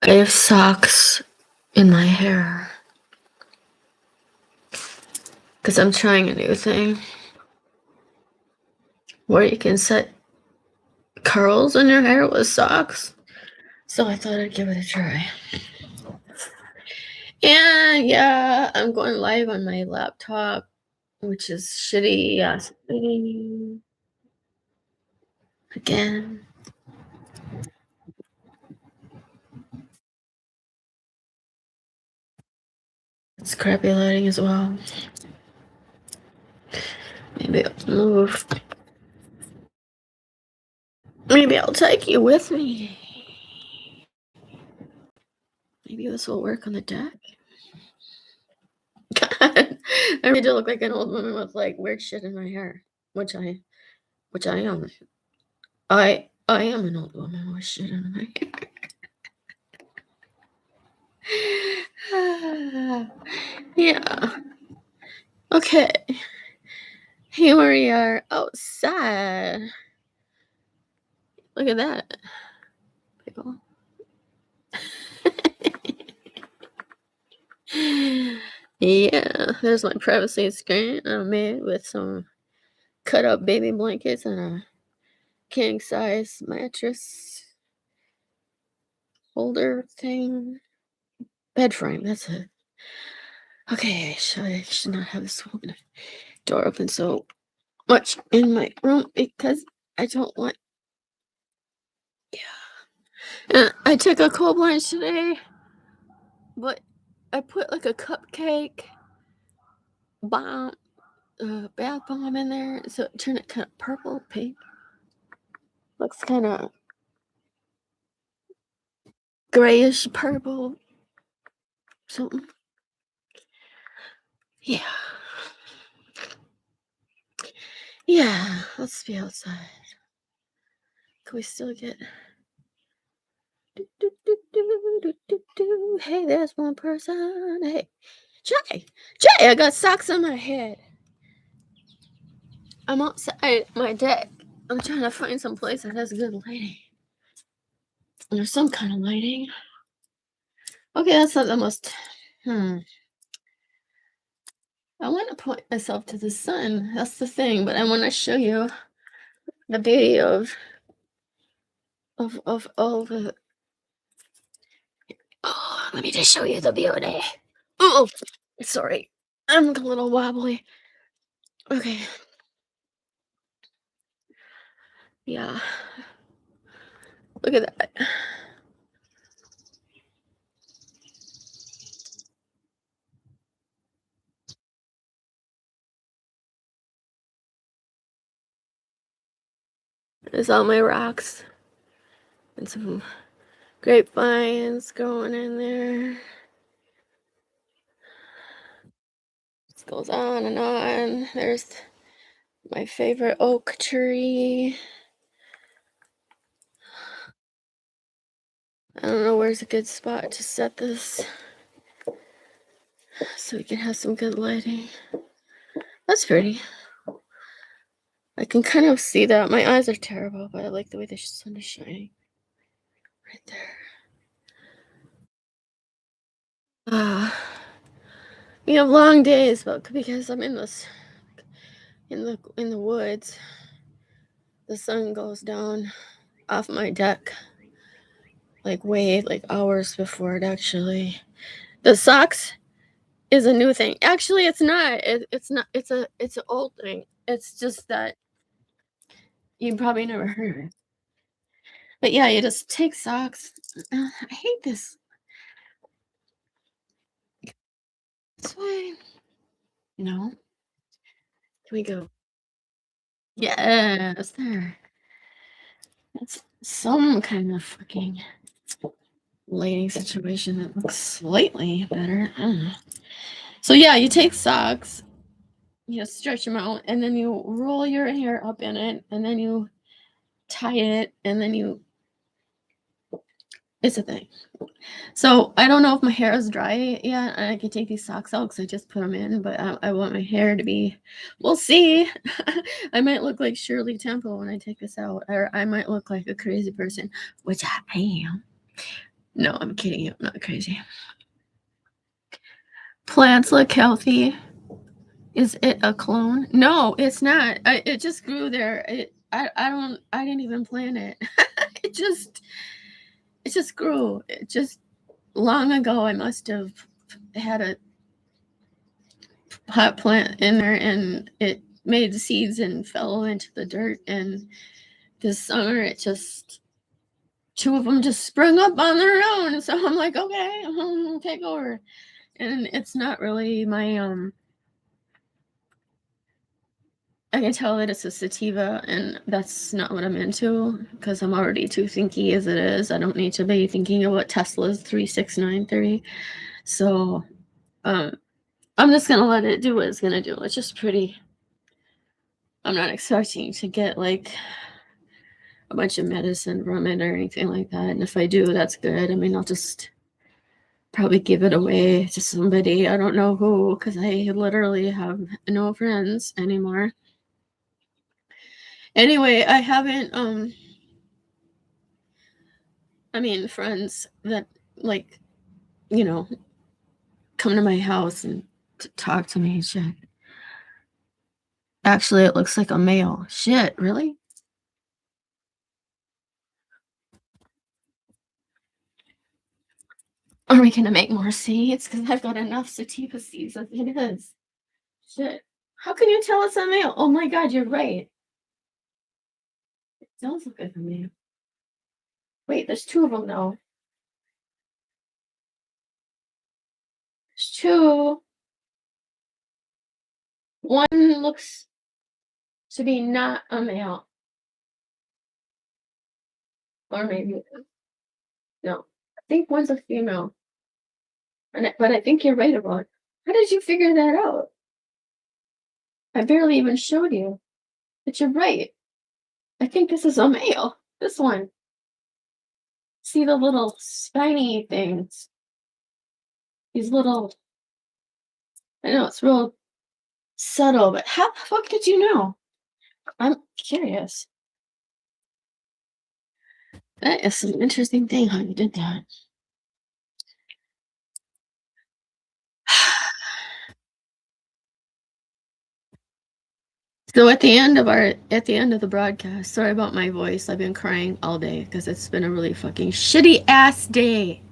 I have socks in my hair because I'm trying a new thing where you can set curls in your hair with socks. So I thought I'd give it a try. And yeah, I'm going live on my laptop, which is shitty. Yes. Again. It's crappy lighting as well. Maybe I'll move. Maybe I'll take you with me. Maybe this will work on the deck. God, I really do look like an old woman with like weird shit in my hair, which I am. I am an old woman with shit in my hair. Yeah. Okay. Here we are outside. Look at that. People. Yeah, there's my privacy screen I made with some cut up baby blankets and a king size mattress holder thing. Bed frame, that's it. Okay, I should not have this door open so much in my room because I don't want. Yeah. And I took a cold plunge today, but I put like a cupcake bomb, bath bomb in there, so it turned it kind of purple, pink. Looks kind of grayish purple, something. Yeah. Yeah, let's be outside. Can we still get. Hey, there's one person. Hey, Jay, I got socks on my head. I'm outside my deck. I'm trying to find some place that has good lighting. There's some kind of lighting. Okay, that's not the most. I want to point myself to the sun. That's the thing, but I want to show you the beauty of all the. Oh, let me just show you the beauty. Oh, sorry, I'm a little wobbly. Okay. Yeah. Look at that. There's all my rocks and some grapevines growing in there. This goes on and on. There's my favorite oak tree. I don't know where's a good spot to set this so we can have some good lighting. That's pretty. I can kind of see that. My eyes are terrible, but I like the way the sun is shining right there. We have long days, but because I'm in this in the woods, the sun goes down off my deck like hours before it actually. The socks is a new thing. Actually, it's not. It's not. It's an old thing. It's just that you probably never heard of it. But yeah, you just take socks. I hate this. It's fine. No. Can we go? Yes, there. That's some kind of fucking lighting situation that looks slightly better. I don't know. So yeah, you take socks, you stretch them out, and then you roll your hair up in it, and then you tie it, and then it's a thing. So I don't know if my hair is dry yet, and I can take these socks out because I just put them in, but I want my hair to be, we'll see. I might look like Shirley Temple when I take this out, or I might look like a crazy person, which I am. No, I'm kidding you. I'm not crazy. Plants look healthy. Is it a clone? No, it's not. It just grew there. I didn't even plant it. it just grew. It just long ago I must have had a pot plant in there and it made seeds and fell into the dirt, and this summer it just two of them just sprung up on their own. So I'm like, okay, take over. And it's not really my I can tell that it's a sativa, and that's not what I'm into because I'm already too thinky as it is. I don't need to be thinking about Tesla's 36930. So I'm just gonna let it do what it's gonna do. It's just pretty. I'm not expecting to get like a bunch of medicine from it or anything like that. And if I do, that's good. I mean, I'll just probably give it away to somebody. I don't know who, because I literally have no friends anymore. Anyway, I haven't I mean friends that like, you know, come to my house and talk to me and shit. Actually, it looks like a male. Shit, really? Are we gonna make more seeds? Because I've got enough sativa seeds as it is. Shit. How can you tell it's a male? Oh my god, you're right. It does look like a male. Wait, there's two of them now. There's two. One looks to be not a male. Or maybe no. I think one's a female. But I think you're right about it. How did you figure that out? I barely even showed you. But you're right. I think this is a male. This one. See the little spiny things? These little. I know it's real subtle, but how the fuck did you know? I'm curious. That is some interesting thing how you did that. So at the end of the broadcast, sorry about my voice. I've been crying all day because it's been a really fucking shitty ass day.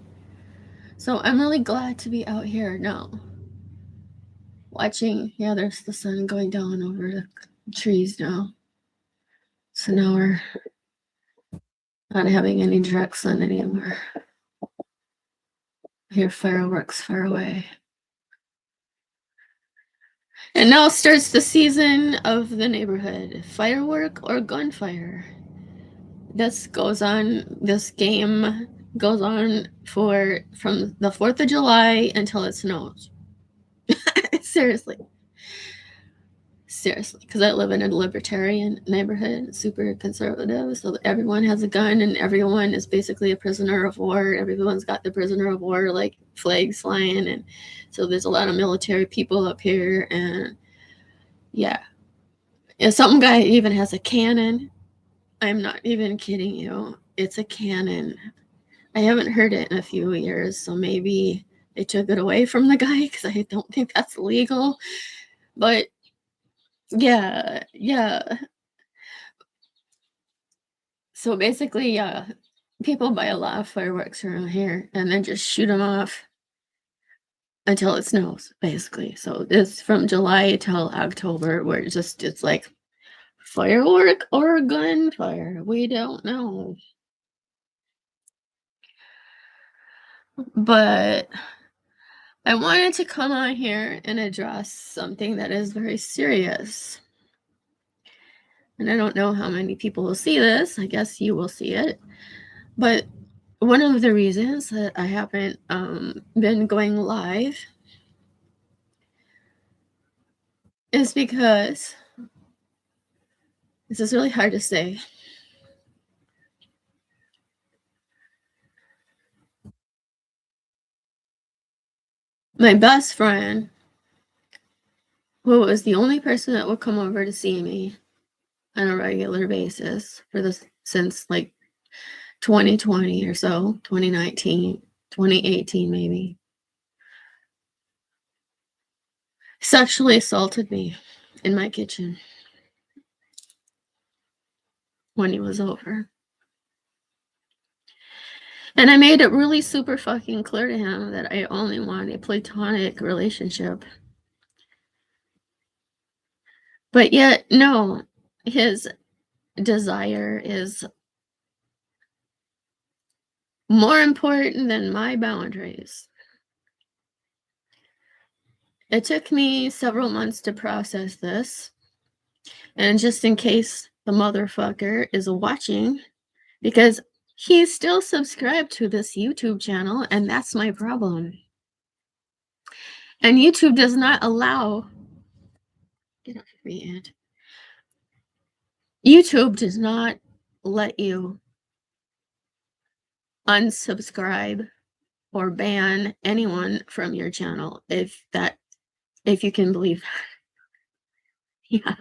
So I'm really glad to be out here now. Watching, yeah, there's the sun going down over the trees now. So now we're not having any direct sun anymore. I hear fireworks far away. And now starts the season of the neighborhood. Firework or gunfire. This game goes on from the 4th of July until it snows. Seriously. Seriously, because I live in a libertarian neighborhood, super conservative, so everyone has a gun and everyone is basically a prisoner of war. Everyone's got the prisoner of war like flags flying, and so there's a lot of military people up here, and yeah. And some guy even has a cannon. I'm not even kidding you. It's a cannon. I haven't heard it in a few years, so maybe they took it away from the guy because I don't think that's legal. But yeah, yeah. So basically, yeah, people buy a lot of fireworks around here and then just shoot them off until it snows, basically. So it's from July till October, where it's like firework or gunfire. We don't know. But I wanted to come on here and address something that is very serious. And I don't know how many people will see this. I guess you will see it. But one of the reasons that I haven't been going live is because this is really hard to say. My best friend, who was the only person that would come over to see me on a regular basis since like 2020 or so, 2019, 2018 maybe. Sexually assaulted me in my kitchen when he was over. And I made it really super fucking clear to him that I only wanted a platonic relationship. But yet, no, his desire is more important than my boundaries. It took me several months to process this. And just in case the motherfucker is watching, because he's still subscribed to this YouTube channel, and that's my problem. And YouTube does not allow, get off of me, Aunt. YouTube does not let you unsubscribe or ban anyone from your channel if you can believe that. Yeah.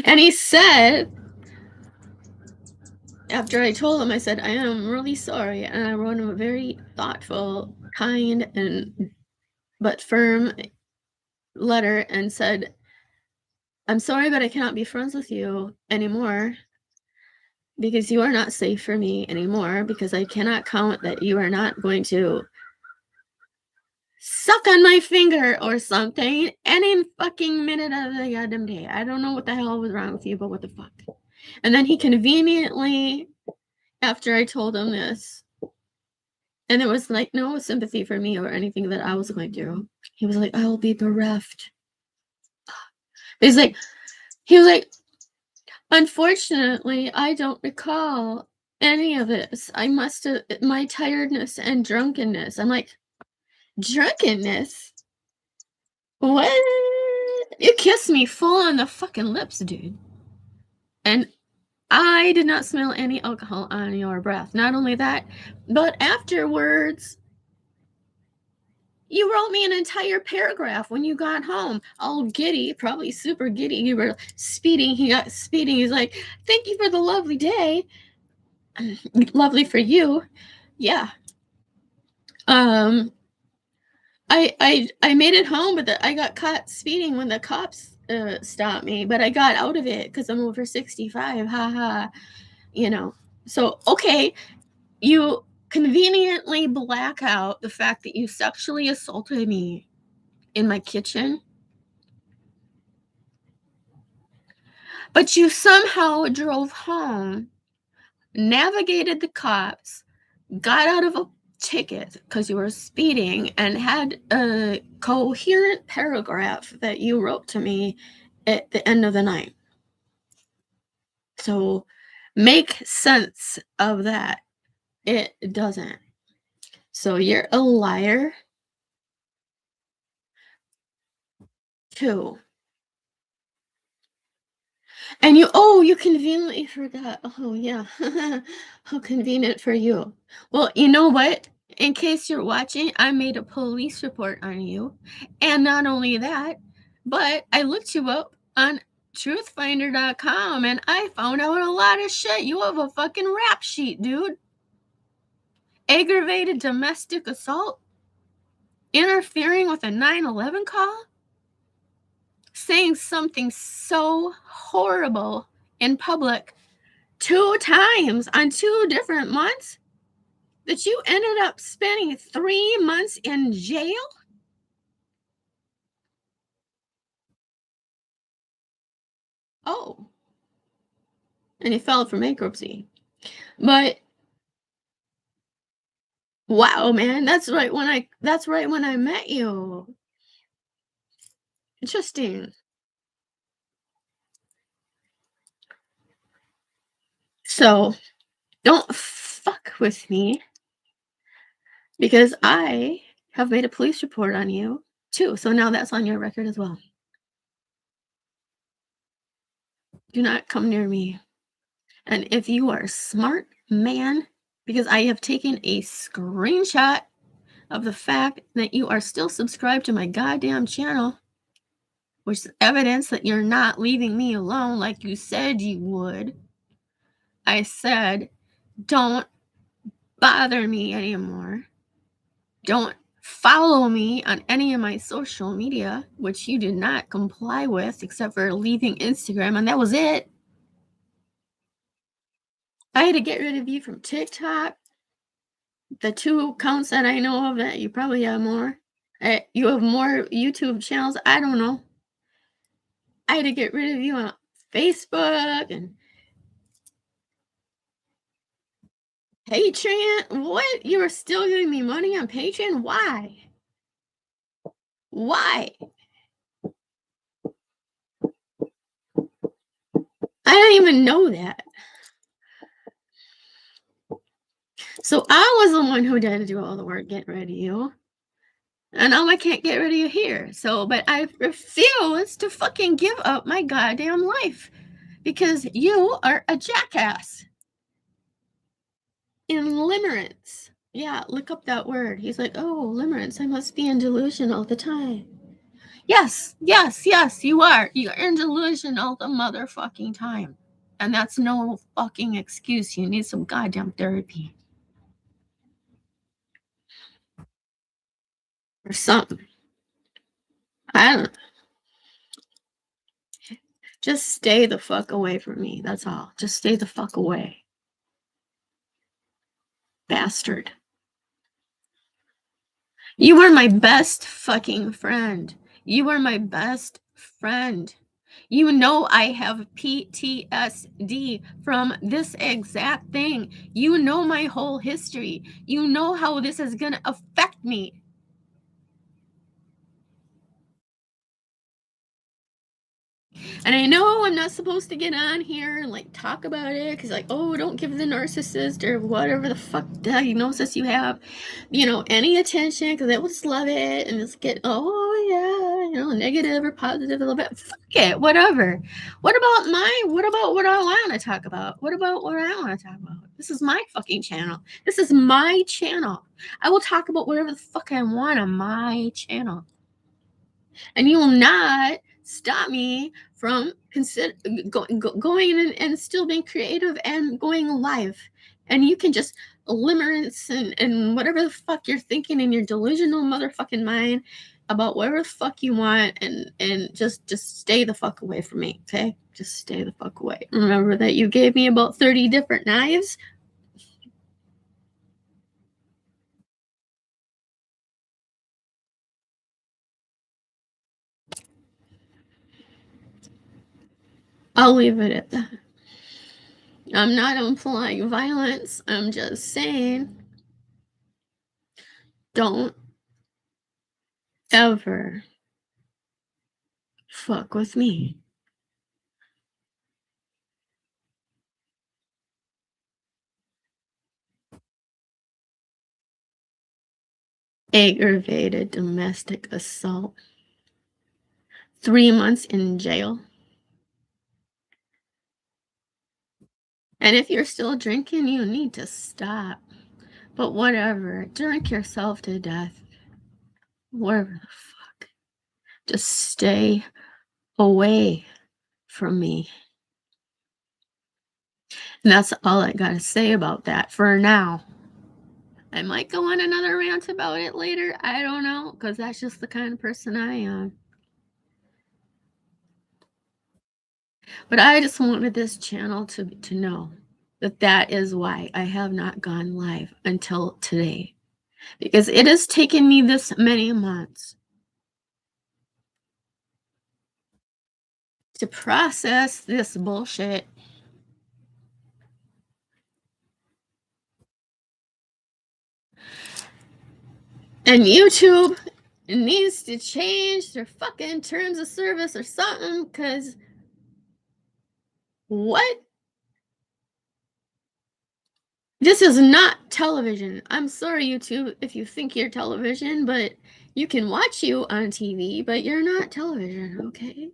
And he said, after I told him, I said, I am really sorry. And I wrote him a very thoughtful, kind, but firm letter and said, I'm sorry, but I cannot be friends with you anymore because you are not safe for me anymore, because I cannot count that you are not going to suck on my finger or something any fucking minute of the goddamn day. I don't know what the hell was wrong with you, but what the fuck. And then he conveniently, after I told him this, and there was like no sympathy for me or anything that I was going through, he was like, I will be bereft. He was like, unfortunately, I don't recall any of this. I must have, my tiredness and drunkenness. I'm like, drunkenness? What? You kissed me full on the fucking lips, dude. And I did not smell any alcohol on your breath. Not only that, but afterwards, you wrote me an entire paragraph when you got home, all giddy, probably super giddy. You were speeding. He got speeding. He's like, thank you for the lovely day. Lovely for you. Yeah. I made it home, but I got caught speeding when the cops stopped me, but I got out of it because I'm over 65. Ha. So, okay, you conveniently black out the fact that you sexually assaulted me in my kitchen, but you somehow drove home, navigated the cops, got out of a ticket because you were speeding, and had a coherent paragraph that you wrote to me at the end of the night. So make sense of that. It doesn't. So you're a liar too. And you conveniently forgot. Oh, yeah. How convenient for you. Well, you know what? In case you're watching, I made a police report on you. And not only that, but I looked you up on truthfinder.com and I found out a lot of shit. You have a fucking rap sheet, dude. Aggravated domestic assault, interfering with a 9/11 call, saying something so horrible in public 2 times on 2 different months that you ended up spending 3 months in jail? Oh, and you filed for bankruptcy. But wow, man, that's right when I met you. Interesting. So, don't fuck with me because I have made a police report on you too. So now that's on your record as well. Do not come near me. And if you are a smart man, because I have taken a screenshot of the fact that you are still subscribed to my goddamn channel, which is evidence that you're not leaving me alone like you said you would. I said, don't bother me anymore. Don't follow me on any of my social media, which you did not comply with except for leaving Instagram, and that was it. I had to get rid of you from TikTok. The 2 accounts that I know of, that you probably have more. You have more YouTube channels. I don't know. I had to get rid of you on Facebook and Patreon. What? You are still giving me money on Patreon? Why? Why? I didn't even know that. So I was the one who did do all the work getting rid of you. And now I can't get rid of you here. So, but I refuse to fucking give up my goddamn life because you are a jackass. In Limerence. Yeah, look up that word. He's like, oh, Limerence, I must be in delusion all the time. Yes, yes, yes, you are. You're in delusion all the motherfucking time. And that's no fucking excuse. You need some goddamn therapy. Or something. I don't know. Just stay the fuck away from me. That's all. Just stay the fuck away. Bastard. You were my best fucking friend. You were my best friend. You know I have PTSD from this exact thing. You know my whole history. You know how this is going to affect me. And I know I'm not supposed to get on here and like talk about it because, like, oh, don't give the narcissist or whatever the fuck diagnosis you have, any attention because they will just love it and just get, oh, yeah, negative or positive a little bit. Fuck it, whatever. What about what I want to talk about? What about what I want to talk about? This is my fucking channel. This is my channel. I will talk about whatever the fuck I want on my channel. And you will not stop me from going and still being creative and going live. And you can just limerence and whatever the fuck you're thinking in your delusional motherfucking mind about whatever the fuck you want, and just stay the fuck away from me, okay? Just stay the fuck away. Remember that you gave me about 30 different knives. I'll leave it at that. I'm not implying violence. I'm just saying, don't ever fuck with me. Aggravated domestic assault. 3 months in jail. And if you're still drinking, you need to stop. But whatever, drink yourself to death. Whatever the fuck. Just stay away from me. And that's all I gotta say about that for now. I might go on another rant about it later. I don't know, because that's just the kind of person I am. But I just wanted this channel to know that is why I have not gone live until today. Because it has taken me this many months to process this bullshit. And YouTube needs to change their fucking terms of service or something, because what? This is not television. I'm sorry, YouTube, if you think you're television, but you can watch you on TV, but you're not television, okay?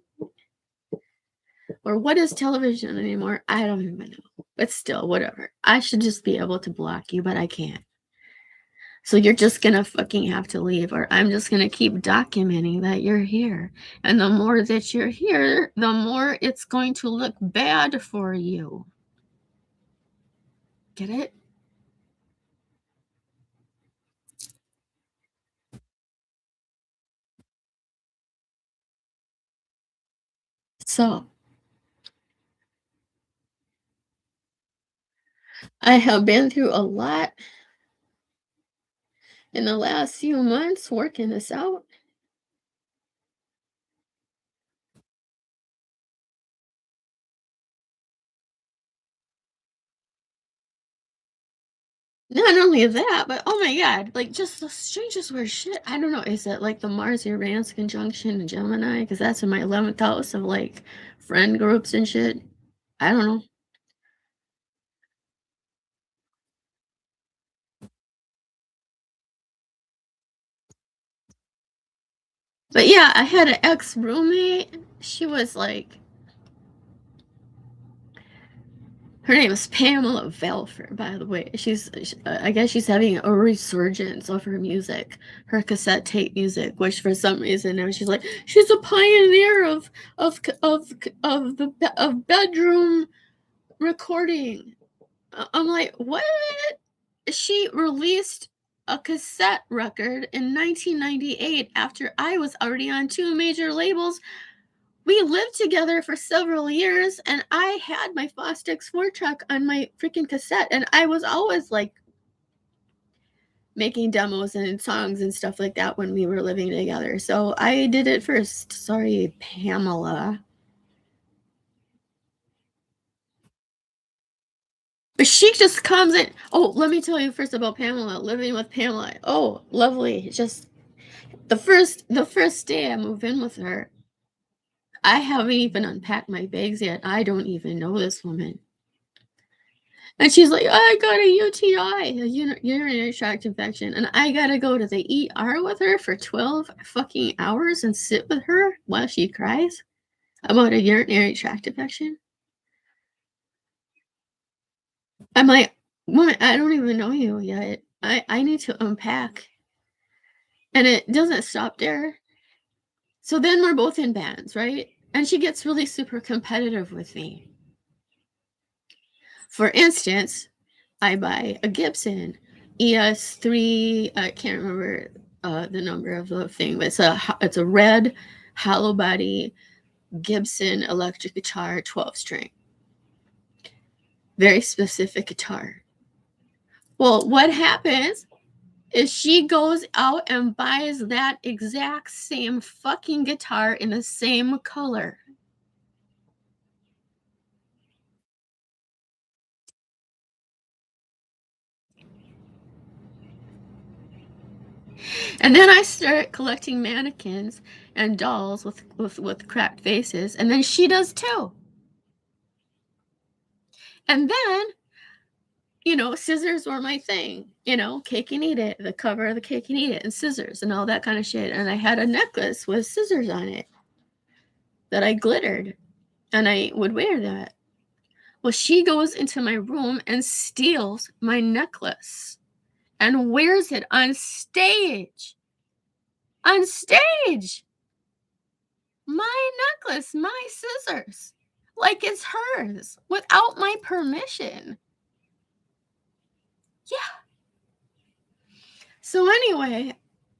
Or what is television anymore? I don't even know. But still, whatever. I should just be able to block you, but I can't. So you're just gonna fucking have to leave, or I'm just gonna keep documenting that you're here. And the more that you're here, the more it's going to look bad for you. Get it? So, I have been through a lot in the last few months working this out. Not only that, but oh my god, like just the strangest weird shit. I don't know. Is it like the Mars Uranus conjunction in Gemini? Because that's in my 11th house of like friend groups and shit. I don't know. But yeah, I had an ex roommate. She was like, her name is Pamela Velfer, by the way. I guess she's having a resurgence of her music, her cassette tape music, which for some reason now she's like, she's a pioneer of bedroom recording. I'm like, what? She released a cassette record in 1998 after I was already on two major labels. We lived together for several years, and I had my Fostex 4 track on my freaking cassette, and I was always like making demos and songs and stuff like that when we were living together. So I did it first. Sorry, Pamela. But she just comes in. Oh, let me tell you first about Pamela. Living with Pamela. Oh, lovely. Just the first day I move in with her, I haven't even unpacked my bags yet. I don't even know this woman. And she's like, I got a UTI, a urinary tract infection, and I gotta go to the ER with her for 12 fucking hours and sit with her while she cries about a urinary tract infection. I'm like, woman, I don't even know you yet. I need to unpack. And it doesn't stop there. So then we're both in bands, right? And she gets really super competitive with me. For instance, I buy a Gibson ES3. I can't remember the number of the thing, but it's a red hollow body Gibson electric guitar, 12 string. Very specific guitar. Well, what happens is she goes out and buys that exact same fucking guitar in the same color. And then I start collecting mannequins and dolls with cracked faces, and then she does too. And then, scissors were my thing. Cake and eat it, the cover of the Cake and Eat It, and scissors and all that kind of shit. And I had a necklace with scissors on it that I glittered, and I would wear that. Well, she goes into my room and steals my necklace and wears it on stage. On stage! My necklace, my scissors, like it's hers, without my permission. Yeah. So anyway,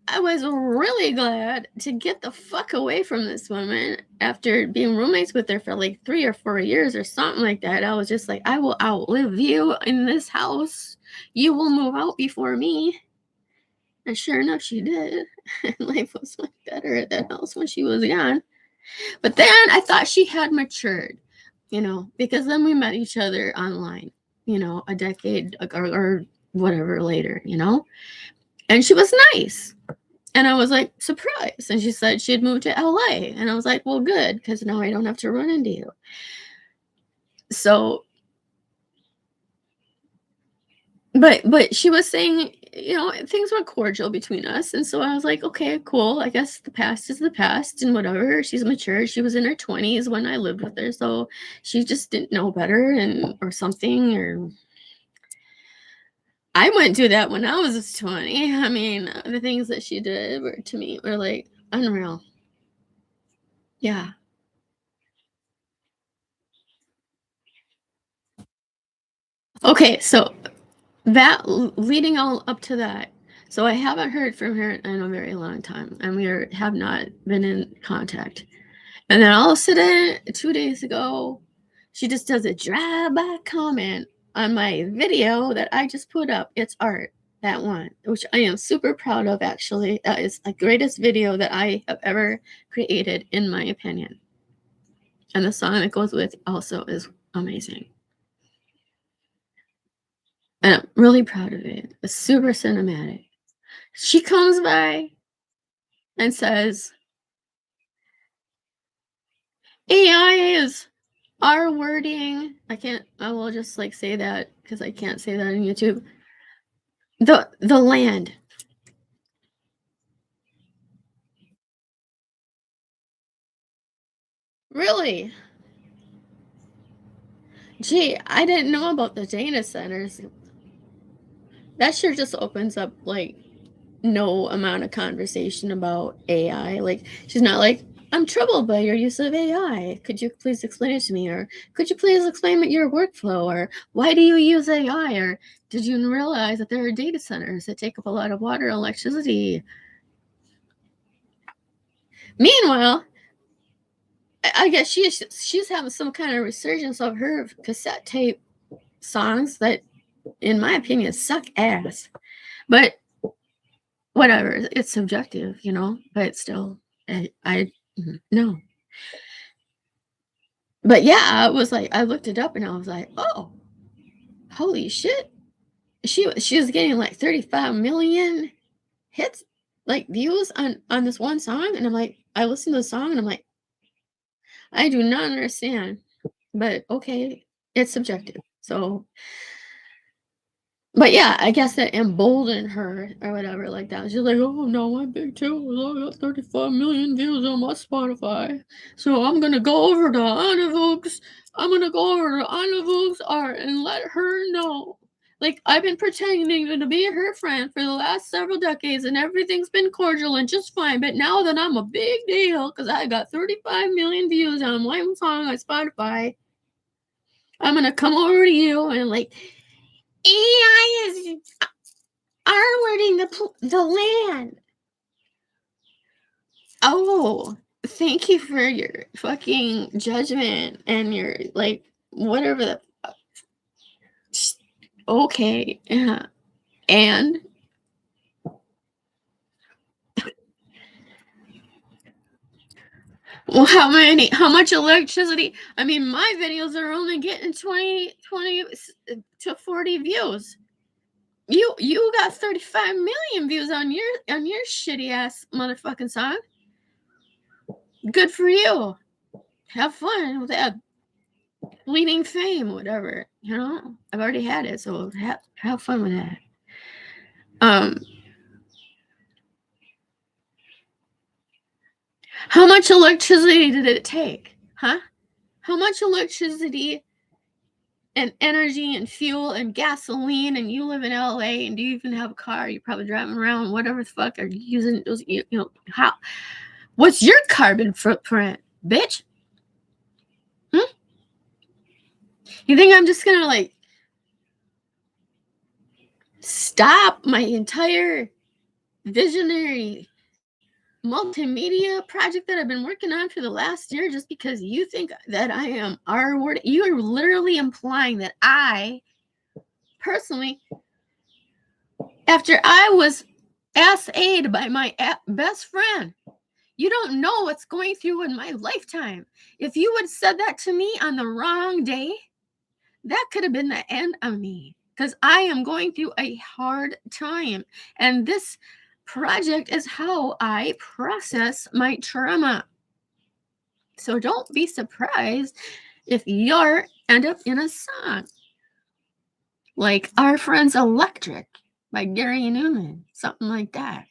I was really glad to get the fuck away from this woman after being roommates with her for like 3 or 4 years or something like that. I was just like, I will outlive you in this house. You will move out before me. And sure enough, she did. Life was much better at that house when she was gone. But then I thought she had matured, because then we met each other online, a decade or whatever later. And she was nice. And I was like, surprised. And she said she'd moved to LA. And I was like, well, good, because now I don't have to run into you. So, but she was saying, things were cordial between us. And so I was like, okay, cool. I guess the past is the past and whatever. She's mature. She was in her 20s when I lived with her. So she just didn't know better or something. Or I went through that when I was 20. I mean, the things that she did to me were like unreal. Yeah. Okay, so that leading all up to that. So I haven't heard from her in a very long time, and have not been in contact. And then all of a sudden, 2 days ago, she just does a drive-by comment on my video that I just put up. It's art, that one, which I am super proud of, actually. That is the greatest video that I have ever created, in my opinion. And the song that goes with also is amazing. And I'm really proud of it. It's super cinematic. She comes by and says, AI is our wording. I will just like say that because I can't say that on YouTube. The land. Really? Gee, I didn't know about the data centers. That sure just opens up like no amount of conversation about AI. Like, she's not like, I'm troubled by your use of AI. Could you please explain it to me? Or could you please explain your workflow? Or why do you use AI? Or did you realize that there are data centers that take up a lot of water and electricity? Meanwhile, I guess she's having some kind of resurgence of her cassette tape songs that, in my opinion, suck ass. But whatever, it's subjective, but still, I no. But yeah, I was like, I looked it up and I was like, oh, holy shit. She was getting like 35 million hits, like views on this one song. And I'm like, I listened to the song and I'm like, I do not understand. But okay, it's subjective. So, but yeah, I guess that emboldened her or whatever like that. She's like, oh no, I'm big too. I got 35 million views on my Spotify. So I'm gonna go over to Anna Voog's art and let her know. Like, I've been pretending to be her friend for the last several decades and everything's been cordial and just fine. But now that I'm a big deal because I got 35 million views on one song on Spotify, I'm gonna come over to you and like, AI is R-wording the land. Oh, thank you for your fucking judgment and your like whatever the. Okay, yeah, and well, how much electricity? I mean, my videos are only getting 20 to 40 views. You got 35 million views on your shitty ass motherfucking song. Good for you. Have fun with that fleeting fame, whatever. I've already had it, so have fun with that. How much electricity did it take? Huh? How much electricity and energy and fuel and gasoline, and you live in LA and do you even have a car? You're probably driving around, whatever the fuck are you using those, how what's your carbon footprint, bitch? You think I'm just gonna like stop my entire visionary multimedia project that I've been working on for the last year just because you think that I am R-word? You are literally implying that I personally, after I was ass-a'd by my best friend, you don't know what's going through in my lifetime. If you had said that to me on the wrong day, that could have been the end of me because I am going through a hard time. And this project is how I process my trauma. So don't be surprised if you end up in a song like Our Friend's Electric by Gary Newman, something like that.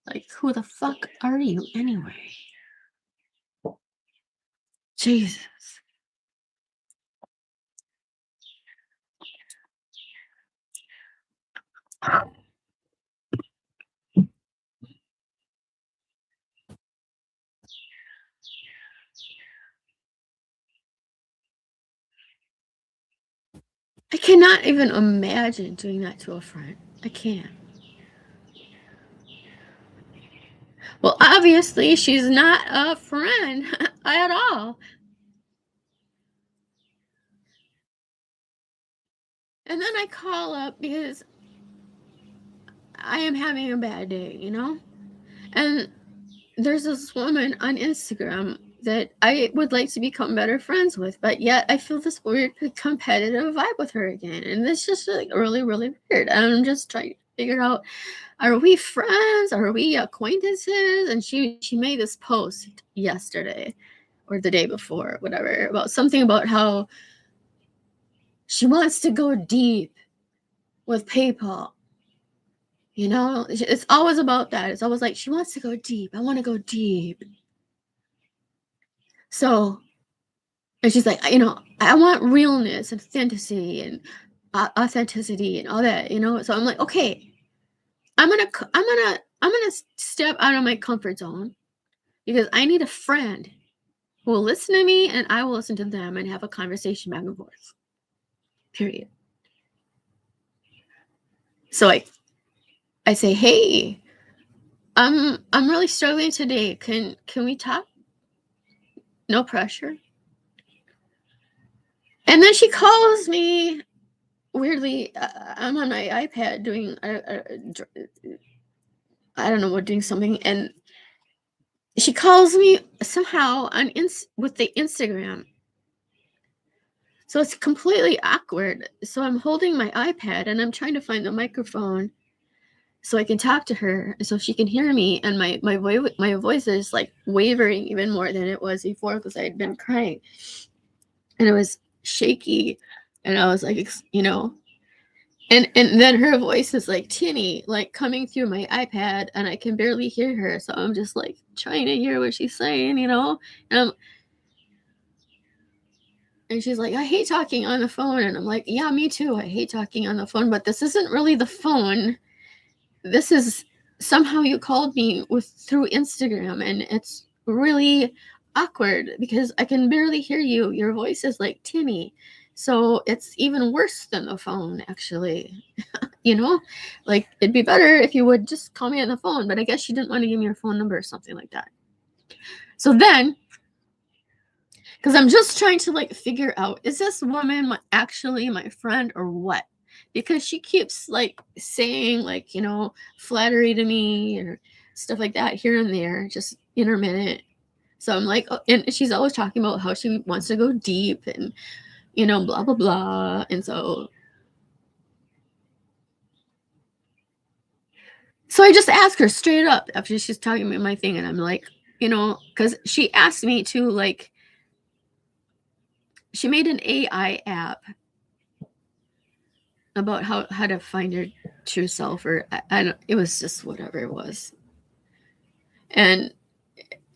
Like, who the fuck are you anyway? Jesus. I cannot even imagine doing that to a friend. I can't. Well, obviously, she's not a friend at all. And then I call up because I am having a bad day, you know? And there's this woman on Instagram that I would like to become better friends with, but yet I feel this weird competitive vibe with her again. And it's just like really, really weird. And I'm just trying to figure out, are we friends? Are we acquaintances? And she made this post yesterday or the day before, whatever, about something about how she wants to go deep with PayPal. You know, it's always about that. It's always like she wants to go deep. I want to go deep. So, and she's like, I want realness and fantasy and authenticity and all that. So I'm like, okay, I'm gonna step out of my comfort zone because I need a friend who will listen to me and I will listen to them and have a conversation back and forth. Period. So I say, hey, I'm really struggling today. Can we talk? No pressure. And then she calls me weirdly. I'm on my iPad doing I don't know what, doing something, and she calls me somehow on with the Instagram. So it's completely awkward. So I'm holding my iPad and I'm trying to find the microphone so I can talk to her so she can hear me, and my voice is like wavering even more than it was before because I had been crying. And it was shaky, and I was like, and then her voice is like tinny, like coming through my iPad, and I can barely hear her. So I'm just like trying to hear what she's saying, And and she's like, I hate talking on the phone. And I'm like, yeah, me too. I hate talking on the phone, but this isn't really the phone. This is somehow you called me through Instagram, and it's really awkward because I can barely hear you. Your voice is like tinny. So it's even worse than the phone, actually. Like it'd be better if you would just call me on the phone, but I guess she didn't want to give me her phone number or something like that. So then, because I'm just trying to like figure out, is this woman actually my friend or what? Because she keeps like saying like, flattery to me or stuff like that here and there, just intermittent. So I'm like, oh, and she's always talking about how she wants to go deep and, blah, blah, blah. And so I just ask her straight up after she's talking about my thing. And I'm like, because she asked me to like, she made an AI app about how to find your true self, or I don't, it was just whatever it was. And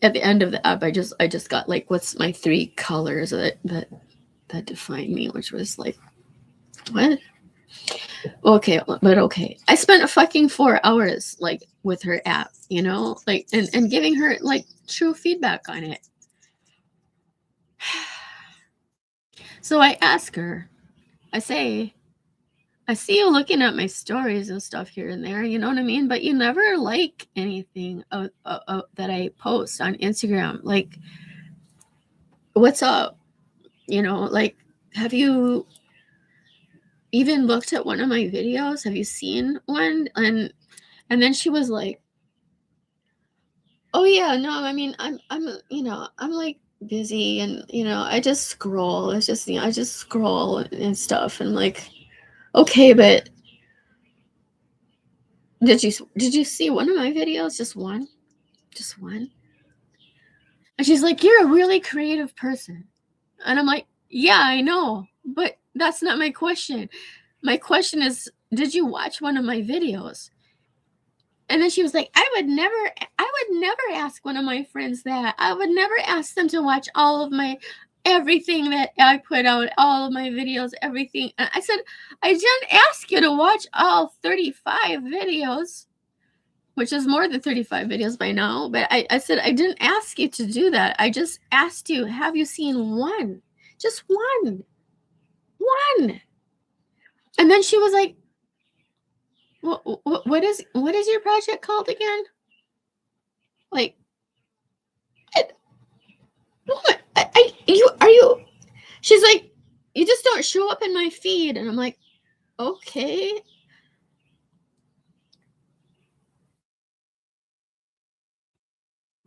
at the end of the app, I just got like, what's my 3 colors that define me, which was like, what? Okay, but okay. I spent a fucking 4 hours like with her app, like and giving her like true feedback on it. So I ask her, I say, I see you looking at my stories and stuff here and there, you know what I mean? But you never like anything that I post on Instagram. Like, what's up? Like, have you even looked at one of my videos? Have you seen one? And then she was like, oh yeah, no, I mean, I'm like busy, and I just scroll. It's just, I just scroll and stuff. And like, okay, but did you see one of my videos? Just one? Just one? And she's like, you're a really creative person. And I'm like, yeah, I know, but that's not my question. My question is, did you watch one of my videos? And then she was like, I would never ask one of my friends that. I would never ask them to watch all of my everything that I put out, all of my videos, everything. And I said, I didn't ask you to watch all 35 videos, which is more than 35 videos by now. But I said, I didn't ask you to do that. I just asked you, have you seen one? Just one. One. And then she was like, what is your project called again? Like, what? You are you? She's like, you just don't show up in my feed, and I'm like, okay.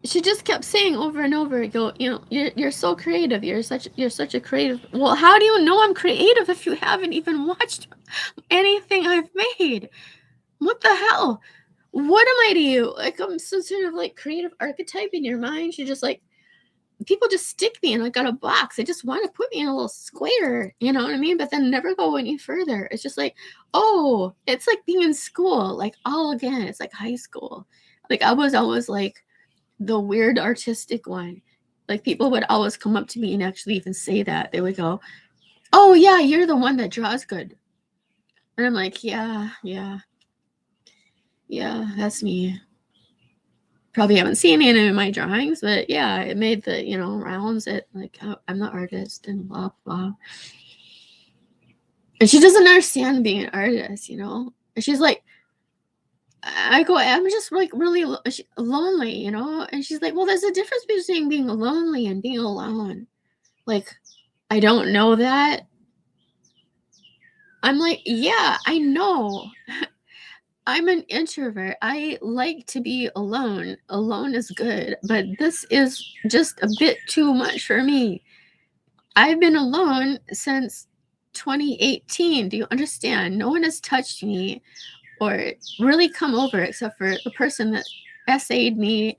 She just kept saying over and over, go, you're so creative. You're such a creative. Well, how do you know I'm creative if you haven't even watched anything I've made? What the hell? What am I to you? Like, I'm some sort of like creative archetype in your mind. You're just like, people just stick me in like a box. They just want to put me in a little square, you know what I mean? But then never go any further. It's just like, oh, it's like being in school, like all again. It's like high school. Like I was always like the weird artistic one. Like people would always come up to me and actually even say that. They would go, "Oh yeah, you're the one that draws good." And I'm like, "Yeah, yeah. Yeah, that's me." Probably haven't seen any of my drawings, but yeah, it made the, rounds. It like, I'm the artist and blah blah. And she doesn't understand being an artist, And she's like, I go, I'm just like really lonely, And she's like, well, there's a difference between being lonely and being alone. Like, I don't know that. I'm like, yeah, I know. I'm an introvert. I like to be alone. Alone is good, but this is just a bit too much for me. I've been alone since 2018. Do you understand? No one has touched me or really come over except for the person that essayed me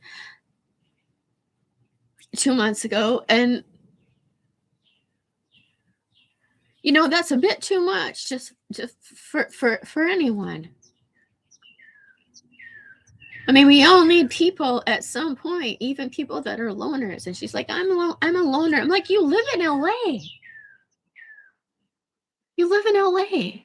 2 months ago. And, that's a bit too much just for anyone. I mean, we all need people at some point, even people that are loners. And she's like, I'm a loner. I'm like, you live in LA. You live in LA.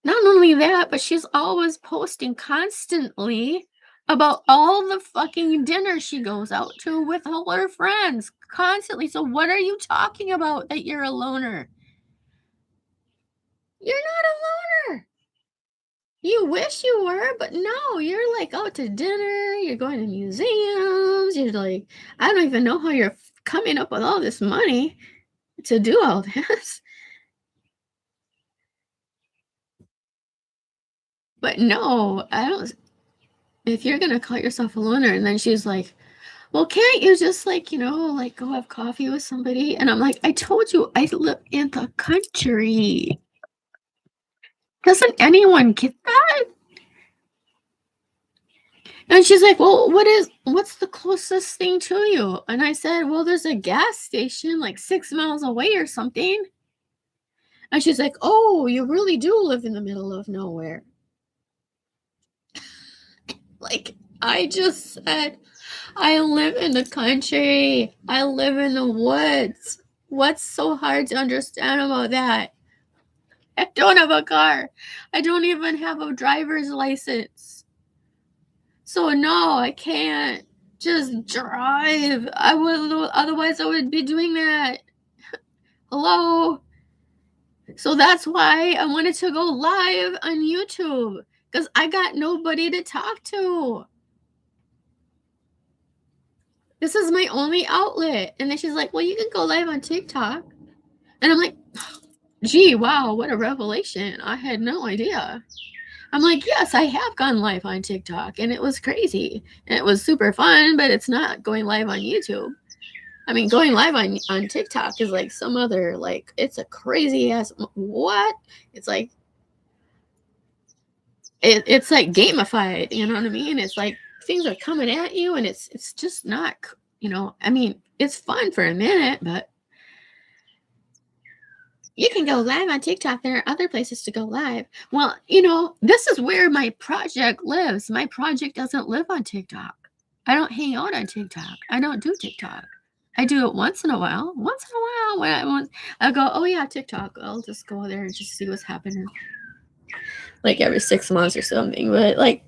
Not only that, but she's always posting constantly about all the fucking dinner she goes out to with all her friends constantly. So what are you talking about that you're a loner? You're not a loner. You wish you were, but no, you're like out to dinner, you're going to museums, you're like, I don't even know how you're coming up with all this money to do all this. But no, I don't. If you're gonna call yourself a loner, and then she's like, well, can't you just like, like go have coffee with somebody? And I'm like, I told you I live in the country. Doesn't anyone get that? And she's like, well, what's the closest thing to you? And I said, well, there's a gas station like 6 miles away or something. And she's like, oh, you really do live in the middle of nowhere. Like, I just said, I live in the country. I live in the woods. What's so hard to understand about that? I don't have a car. I don't even have a driver's license. So no, I can't just drive. I would otherwise I would be doing that. Hello. So that's why I wanted to go live on YouTube because I got nobody to talk to. This is my only outlet. And then she's like, well, you can go live on TikTok. And I'm like, gee, wow, what a revelation. I had no idea. I'm like, yes, I have gone live on TikTok and it was crazy. And it was super fun, but it's not going live on YouTube. I mean, going live on TikTok is like some other, like, it's a crazy ass, what? It's like, it's like gamified, you know what I mean? It's like things are coming at you and it's just not, I mean, it's fun for a minute, but you can go live on TikTok. There are other places to go live. Well, this is where my project lives. My project doesn't live on TikTok. I don't hang out on TikTok. I don't do TikTok. I do it once in a while. Once in a while, when I go, oh yeah, TikTok. I'll just go there and just see what's happening, like every 6 months or something. But like,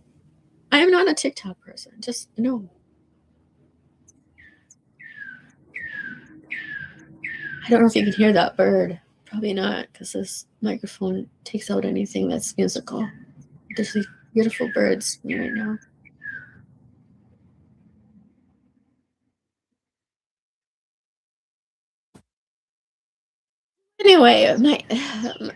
I am not a TikTok person. Just no. I don't know if you can hear that bird. Probably not, because this microphone takes out anything that's musical. There's these beautiful birds right now. Anyway,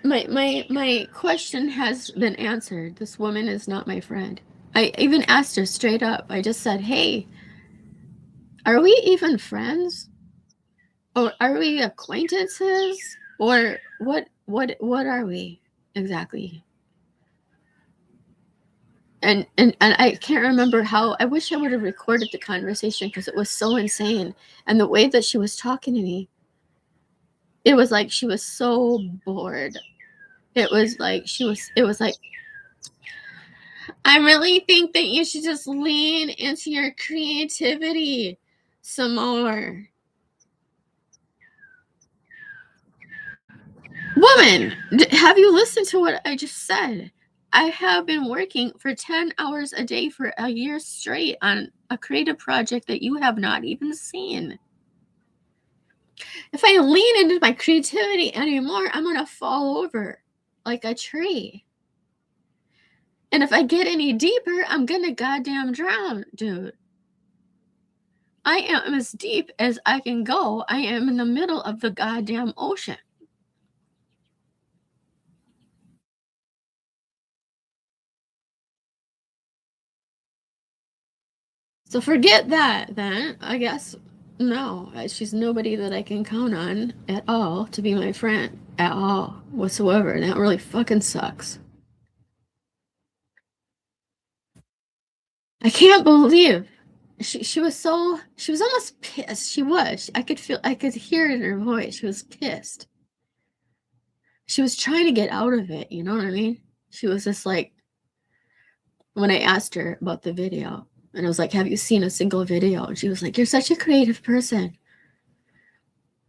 my question has been answered. This woman is not my friend. I even asked her straight up. I just said, "Hey, are we even friends? Or are we acquaintances? Or what are we exactly?" And I can't remember how. I wish I would have recorded the conversation because it was so insane. And the way that she was talking to me, it was like she was so bored. It was like I really think that you should just lean into your creativity some more. Woman, have you listened to what I just said? I have been working for 10 hours a day for a year straight on a creative project that you have not even seen. If I lean into my creativity anymore, I'm going to fall over like a tree. And if I get any deeper, I'm going to goddamn drown, dude. I am as deep as I can go. I am in the middle of the goddamn ocean. So forget that then. I guess no, she's nobody that I can count on at all to be my friend at all whatsoever. And that really fucking sucks. I can't believe she was almost pissed. I could hear it in her voice. She was pissed. She was trying to get out of it, you know what I mean? She was just like, when I asked her about the video, and I was like, "Have you seen a single video?" And she was like, "You're such a creative person."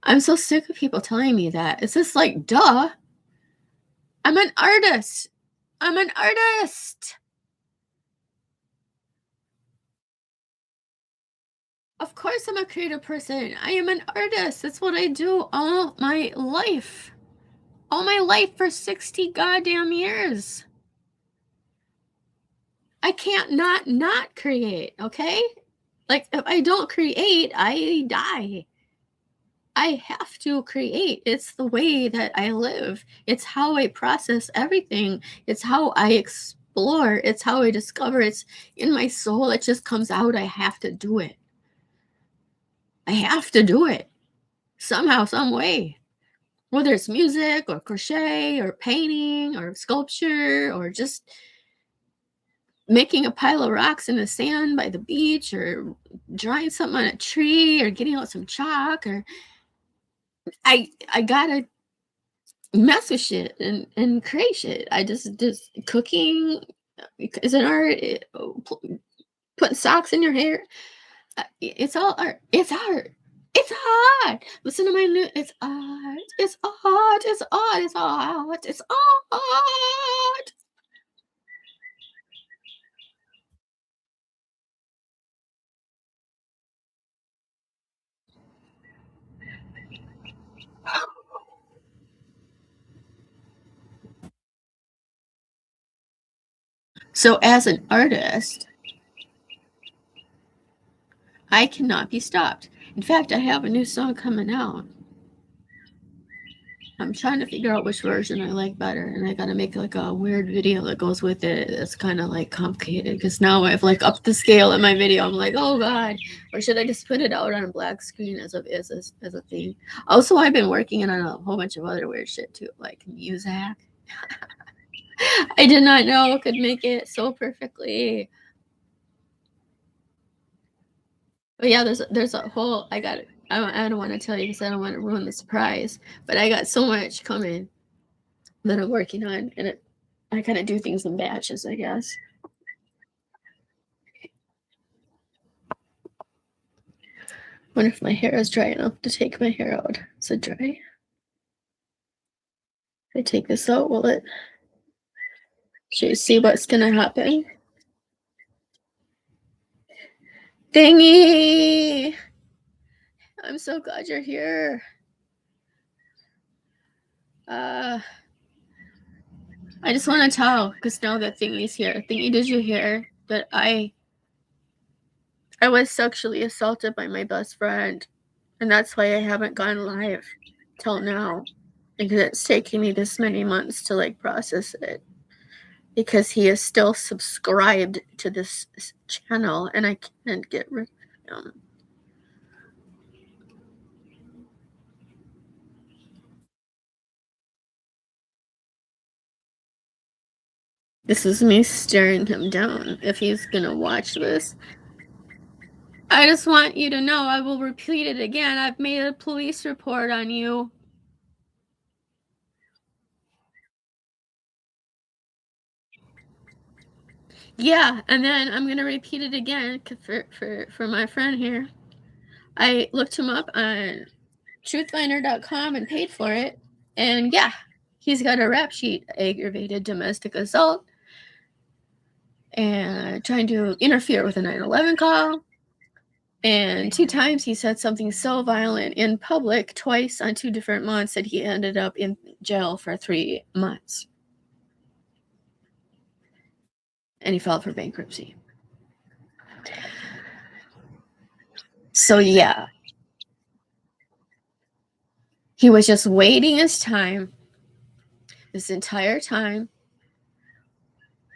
I'm so sick of people telling me that. It's just like, duh. I'm an artist. I'm an artist. Of course, I'm a creative person. I am an artist. That's what I do all my life. All my life for 60 goddamn years. I can't not create, okay? Like, if I don't create, I die. I have to create. It's the way that I live. It's how I process everything. It's how I explore. It's how I discover. It's in my soul. It just comes out. I have to do it. I have to do it somehow, some way. Whether it's music or crochet or painting or sculpture or just making a pile of rocks in the sand by the beach or drawing something on a tree or getting out some chalk or I gotta mess with shit and create shit. I just cooking is an art. Putting socks in your hair, it's all art. It's art. It's art. Listen to my new. It's art. It's art. It's art. It's art. It's art. So as an artist, I cannot be stopped. In fact, I have a new song coming out. I'm trying to figure out which version I like better, and I gotta make like a weird video that goes with it. It's kind of like complicated because now I've like upped the scale in my video. I'm like, oh god, or should I just put it out on a black screen as a thing? Also, I've been working on a whole bunch of other weird shit too, like music. I did not know I could make it so perfectly. But yeah, there's a whole. I don't want to tell you because I don't want to ruin the surprise. But I got so much coming that I'm working on, and I kind of do things in batches, I guess. Wonder if my hair is dry enough to take my hair out. Is it dry? If I take this out, will it? Should you see what's gonna happen? Dingy! I'm so glad you're here. I just want to tell, because now that Thingy's here. Thingy, did you hear that I was sexually assaulted by my best friend, and that's why I haven't gone live till now, because it's taking me this many months to like process it, because he is still subscribed to this channel and I can't get rid of him. This is me staring him down. If he's gonna watch this, I just want you to know, I will repeat it again. I've made a police report on you. Yeah, and then I'm gonna repeat it again for my friend here. I looked him up on truthfinder.com and paid for it, and yeah, he's got a rap sheet: aggravated domestic assault and trying to interfere with a 911 call. And 2 times he said something so violent in public, twice on 2 different months, that he ended up in jail for 3 months. And he filed for bankruptcy. So yeah, he was just waiting his time this entire time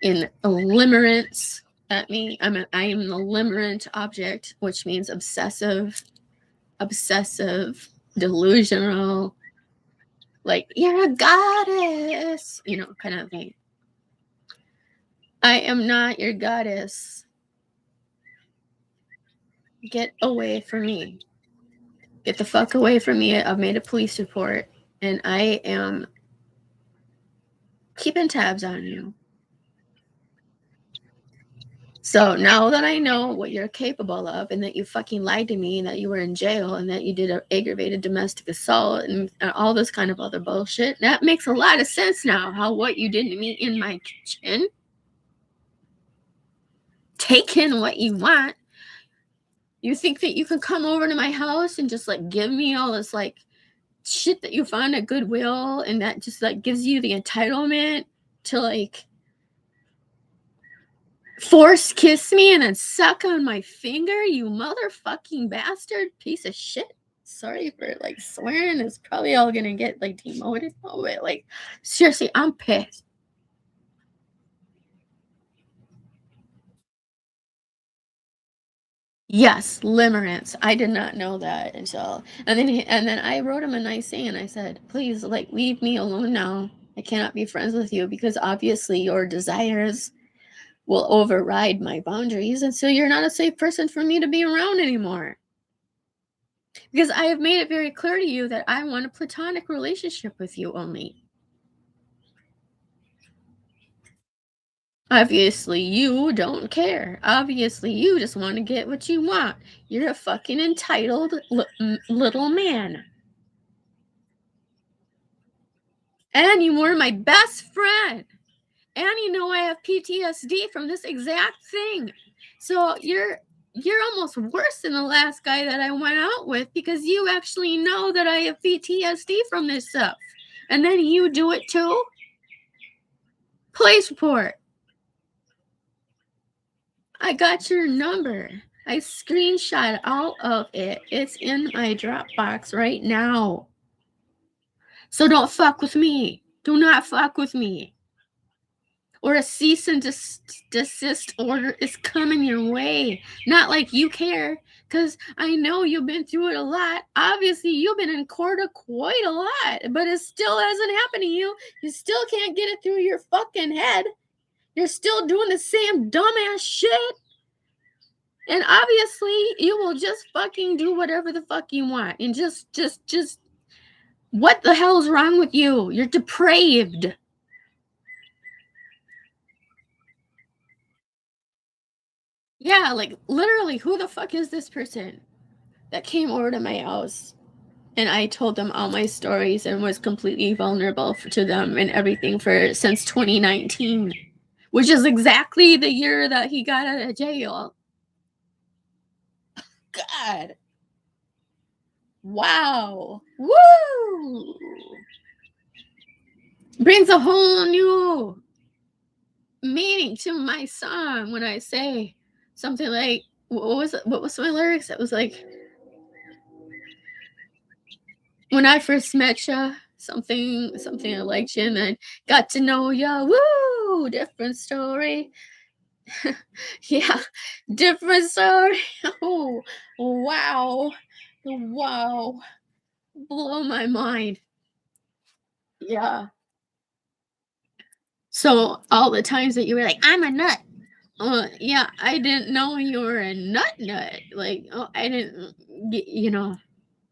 in limerence at me. I am the limerent object, which means obsessive, delusional, like, you're a goddess, kind of thing. I am not your goddess. Get away from me. Get the fuck away from me. I've made a police report and I am keeping tabs on you. So now that I know what you're capable of, and that you fucking lied to me, and that you were in jail, and that you did an aggravated domestic assault, and all this kind of other bullshit, that makes a lot of sense now. How what you did to me in my kitchen, taking what you want. You think that you can come over to my house and just like give me all this like shit that you found at Goodwill, and that just like gives you the entitlement to like force kiss me and then suck on my finger, you motherfucking bastard piece of shit. Sorry for like swearing. It's probably all gonna get like demoted. Oh, but like seriously, I'm pissed. Yes, limerence. I did not know that until and then I wrote him a nice thing and I said, please like leave me alone now. I cannot be friends with you because obviously your desires will override my boundaries, and so you're not a safe person for me to be around anymore. Because I have made it very clear to you that I want a platonic relationship with you only. Obviously, you don't care. Obviously, you just want to get what you want. You're a fucking entitled little man. And you were my best friend. And you know I have PTSD from this exact thing. So you're almost worse than the last guy that I went out with, because you actually know that I have PTSD from this stuff. And then you do it too? Police report. I got your number. I screenshot all of it. It's in my Dropbox right now. So don't fuck with me. Do not fuck with me. Or a cease and desist order is coming your way. Not like you care, because I know you've been through it a lot. Obviously, you've been in court quite a lot, but it still hasn't happened to you. You still can't get it through your fucking head. You're still doing the same dumbass shit. And obviously, you will just fucking do whatever the fuck you want. And just, what the hell's wrong with you? You're depraved. Yeah, like, literally, who the fuck is this person that came over to my house? And I told them all my stories and was completely vulnerable to them and everything for since 2019, which is exactly the year that he got out of jail. God. Wow. Woo! brings a whole new meaning to my song when I say something like, what was my lyrics? It was like, when I first met ya, something I liked you, and then got to know ya. Woo, different story. Yeah, different story. Oh, wow, wow, blow my mind. Yeah. So all the times that you were like, I'm a nut. Yeah, I didn't know you were a nut. Like, oh, I didn't, you know.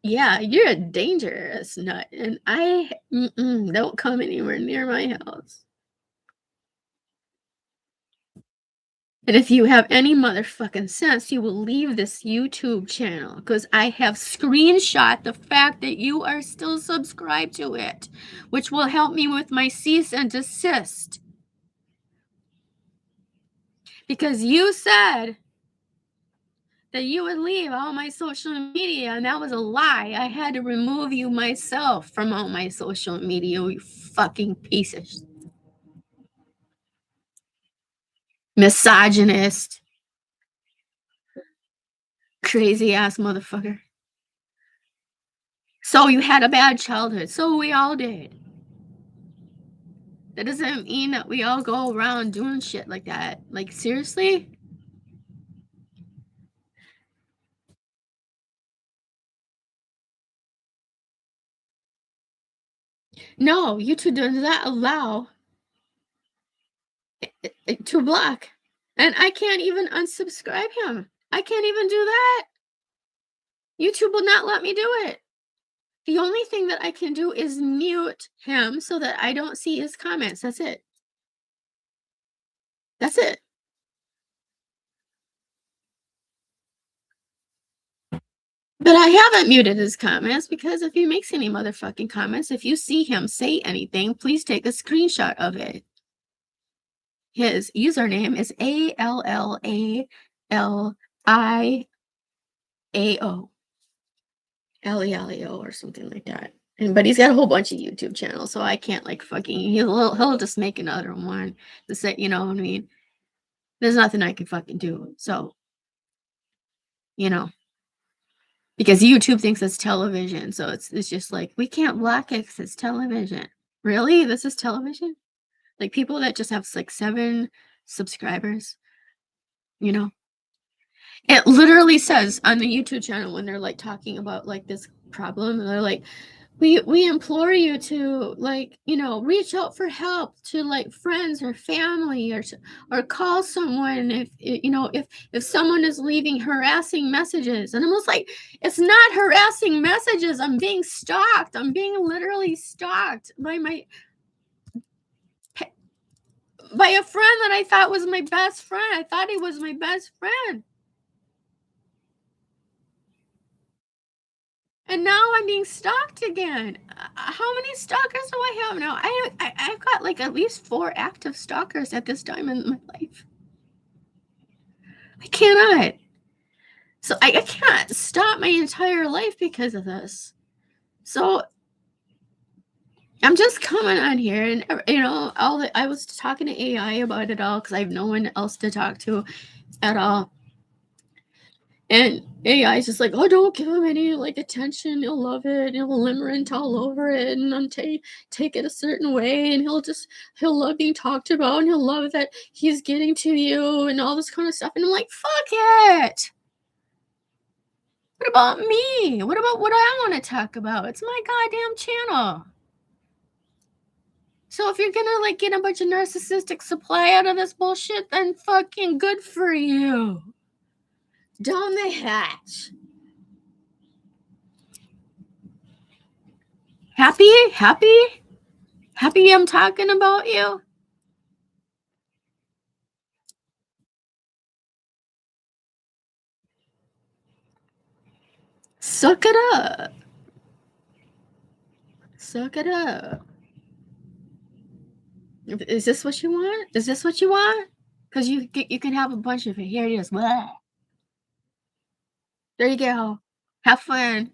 Yeah, you're a dangerous nut, and don't come anywhere near my house. And if you have any motherfucking sense, you will leave this YouTube channel because I have screenshot the fact that you are still subscribed to it, which will help me with my cease and desist. Because you said that you would leave all my social media, and that was a lie. I had to remove you myself from all my social media, you fucking pieces. Misogynist, crazy ass motherfucker. So you had a bad childhood. So we all did. That doesn't mean that we all go around doing shit like that. Like, seriously? No, YouTube does not allow it to block. And I can't even unsubscribe him. I can't even do that. YouTube will not let me do it. The only thing that I can do is mute him so that I don't see his comments. That's it. That's it. But I haven't muted his comments because if he makes any motherfucking comments, if you see him say anything, please take a screenshot of it. His username is ALLALIAO. Leleo or something like that. But he's got a whole bunch of YouTube channels, so I can't like fucking he'll just make another one to say, you know what I mean? There's nothing I can fucking do. So, you know, because YouTube thinks it's television. So it's just like we can't block it because it's television. Really? This is television? Like people that just have like 7 subscribers, you know? It literally says on the YouTube channel when they're like talking about like this problem, and they're like, we implore you to like, you know, reach out for help to like friends or family or call someone if you know if someone is leaving harassing messages. And I'm just like, it's not harassing messages. I'm being stalked. I'm being literally stalked by a friend that I thought was my best friend. I thought he was my best friend. And now I'm being stalked again. How many stalkers do I have now? I've got like at least 4 active stalkers at this time in my life. I cannot. So I can't stop my entire life because of this. So I'm just coming on here, and you know, I was talking to AI about it all because I have no one else to talk to at all. And AI is just like, oh, don't give him any like attention. He'll love it. He'll limerent all over it and take it a certain way. And he'll love being talked about. And he'll love that he's getting to you and all this kind of stuff. And I'm like, fuck it. What about me? What about what I want to talk about? It's my goddamn channel. So if you're gonna like get a bunch of narcissistic supply out of this bullshit, then fucking good for you. Down the hatch. Happy? Happy? Happy I'm talking about you? Suck it up. Suck it up. Is this what you want? Is this what you want? Because you can have a bunch of it. Here it is. Blah. There you go. Have fun.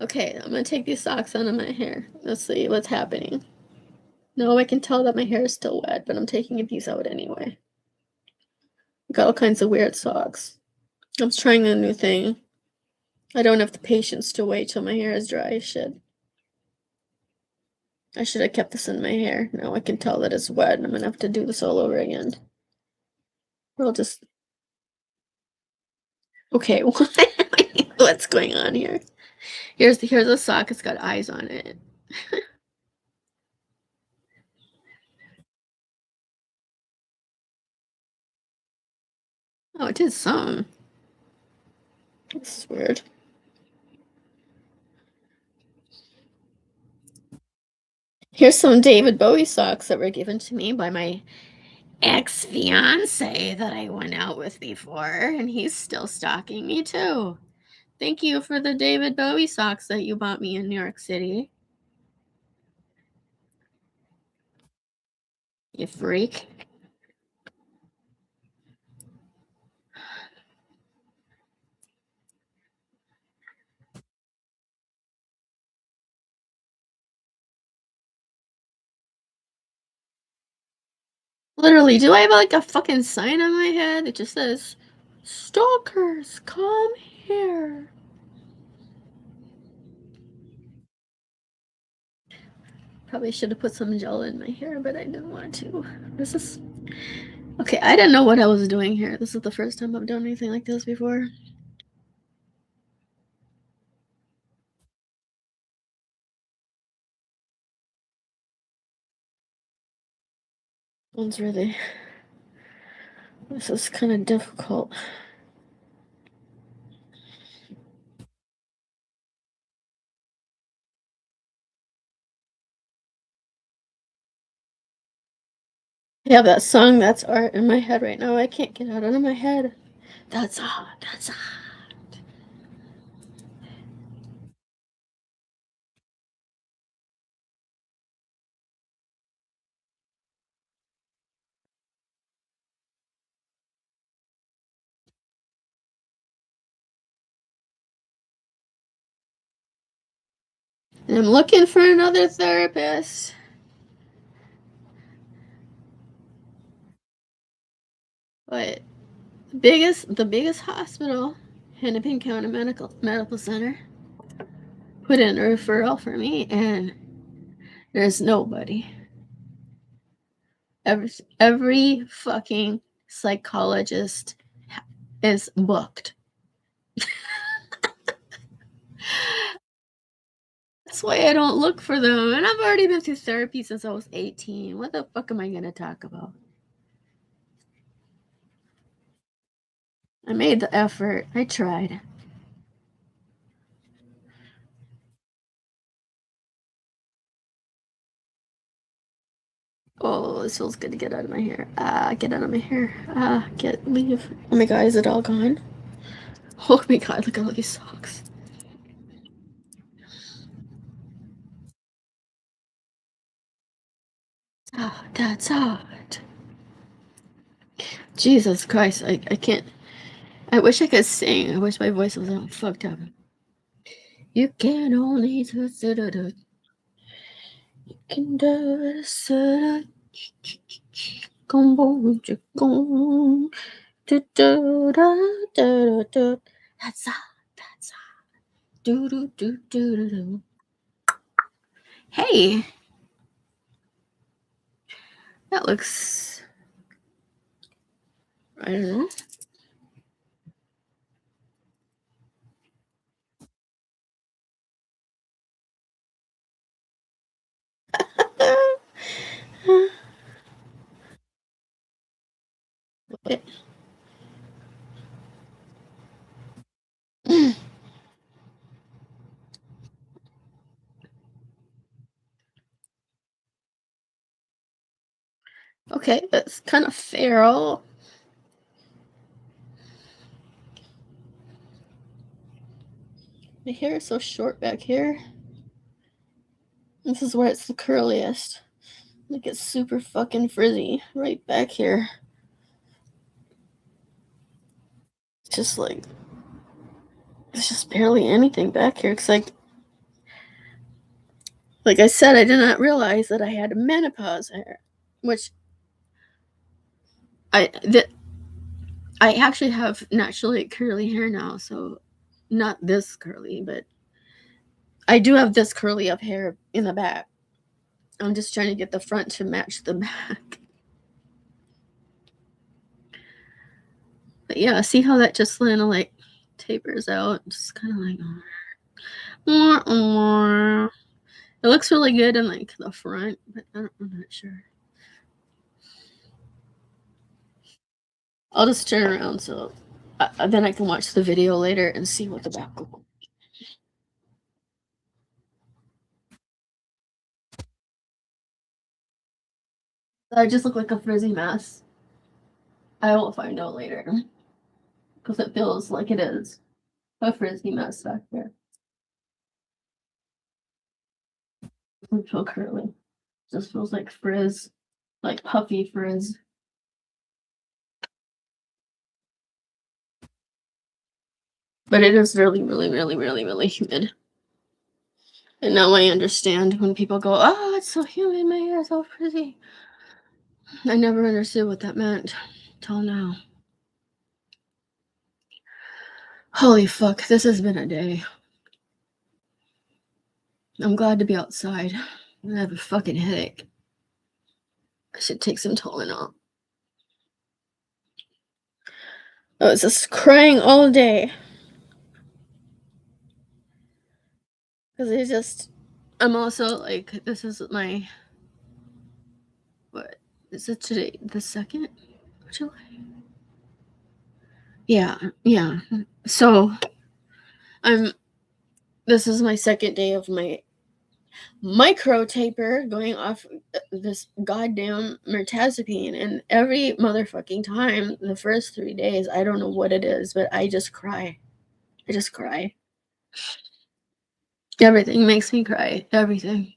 Okay, I'm gonna take these socks out of my hair. Let's see what's happening. No, I can tell that my hair is still wet, but I'm taking these out anyway. Got all kinds of weird socks. I'm trying a new thing. I don't have the patience to wait till my hair is dry. I should have kept this in my hair. Now I can tell that it's wet and I'm gonna have to do this all over again. We'll just... Okay, what's going on here? Here's a sock, it's got eyes on it. Oh, it did some. This is weird. Here's some David Bowie socks that were given to me by my ex-fiance that I went out with before, and he's still stalking me too. Thank you for the David Bowie socks that you bought me in New York City. You freak. Literally, do I have like a fucking sign on my head that just says, "Stalkers, come here"? Probably should have put some gel in my hair, but I didn't want to. This is... Okay, I didn't know what I was doing here. This is the first time I've done anything like this before. One's really... This is kind of difficult. I have that song, That's Art, in my head right now. I can't get it out of my head. That's art, that's art. And I'm looking for another therapist. But the biggest hospital, Hennepin County Medical Center, put in a referral for me, and there's nobody. Every fucking psychologist is booked. That's why I don't look for them. And I've already been through therapy since I was 18. What the fuck am I gonna talk about? I made the effort. I tried. Oh, this feels good to get out of my hair. Get out of my hair. Leave. Oh my god, is it all gone? Oh my god, look at all these socks. Oh, that's hot. Jesus Christ, I can't. I wish I could sing. I wish my voice wasn't fucked up. You can only do can do that's all. That's all. Do do do do do do. Hey, that looks... I don't know. Okay, that's kind of feral. My hair is so short back here. This is where it's the curliest. Like, it's super fucking frizzy right back here. It's just like, there's just barely anything back here. It's like Like I said, I did not realize that I had menopause hair, which I actually have naturally curly hair now, so not this curly, but I do have this curly up hair in the back. I'm just trying to get the front to match the back. But yeah, see how that just kind of like tapers out? Just kind of like, it looks really good in like the front, but I'm not sure. I'll just turn around so then I can watch the video later and see what the back looks like. I just look like a frizzy mess. I will find out later because it feels like it is a frizzy mess back there. It doesn't feel curly. It just feels like frizz, like puffy frizz. But it is really, really, really, really, really humid. And now I understand when people go, "Oh, it's so humid, my hair is so frizzy." I never understood what that meant till now. Holy fuck, this has been a day. I'm glad to be outside. I have a fucking headache. I should take some Tylenol. I was just crying all day. Because I'm also like, this is my, what, is it today, the 2nd of July? Yeah, yeah. So, this is my 2nd day of my micro taper going off this goddamn mirtazapine, and every motherfucking time, the first 3 days, I don't know what it is, but I just cry. I just cry. Everything makes me cry. Everything.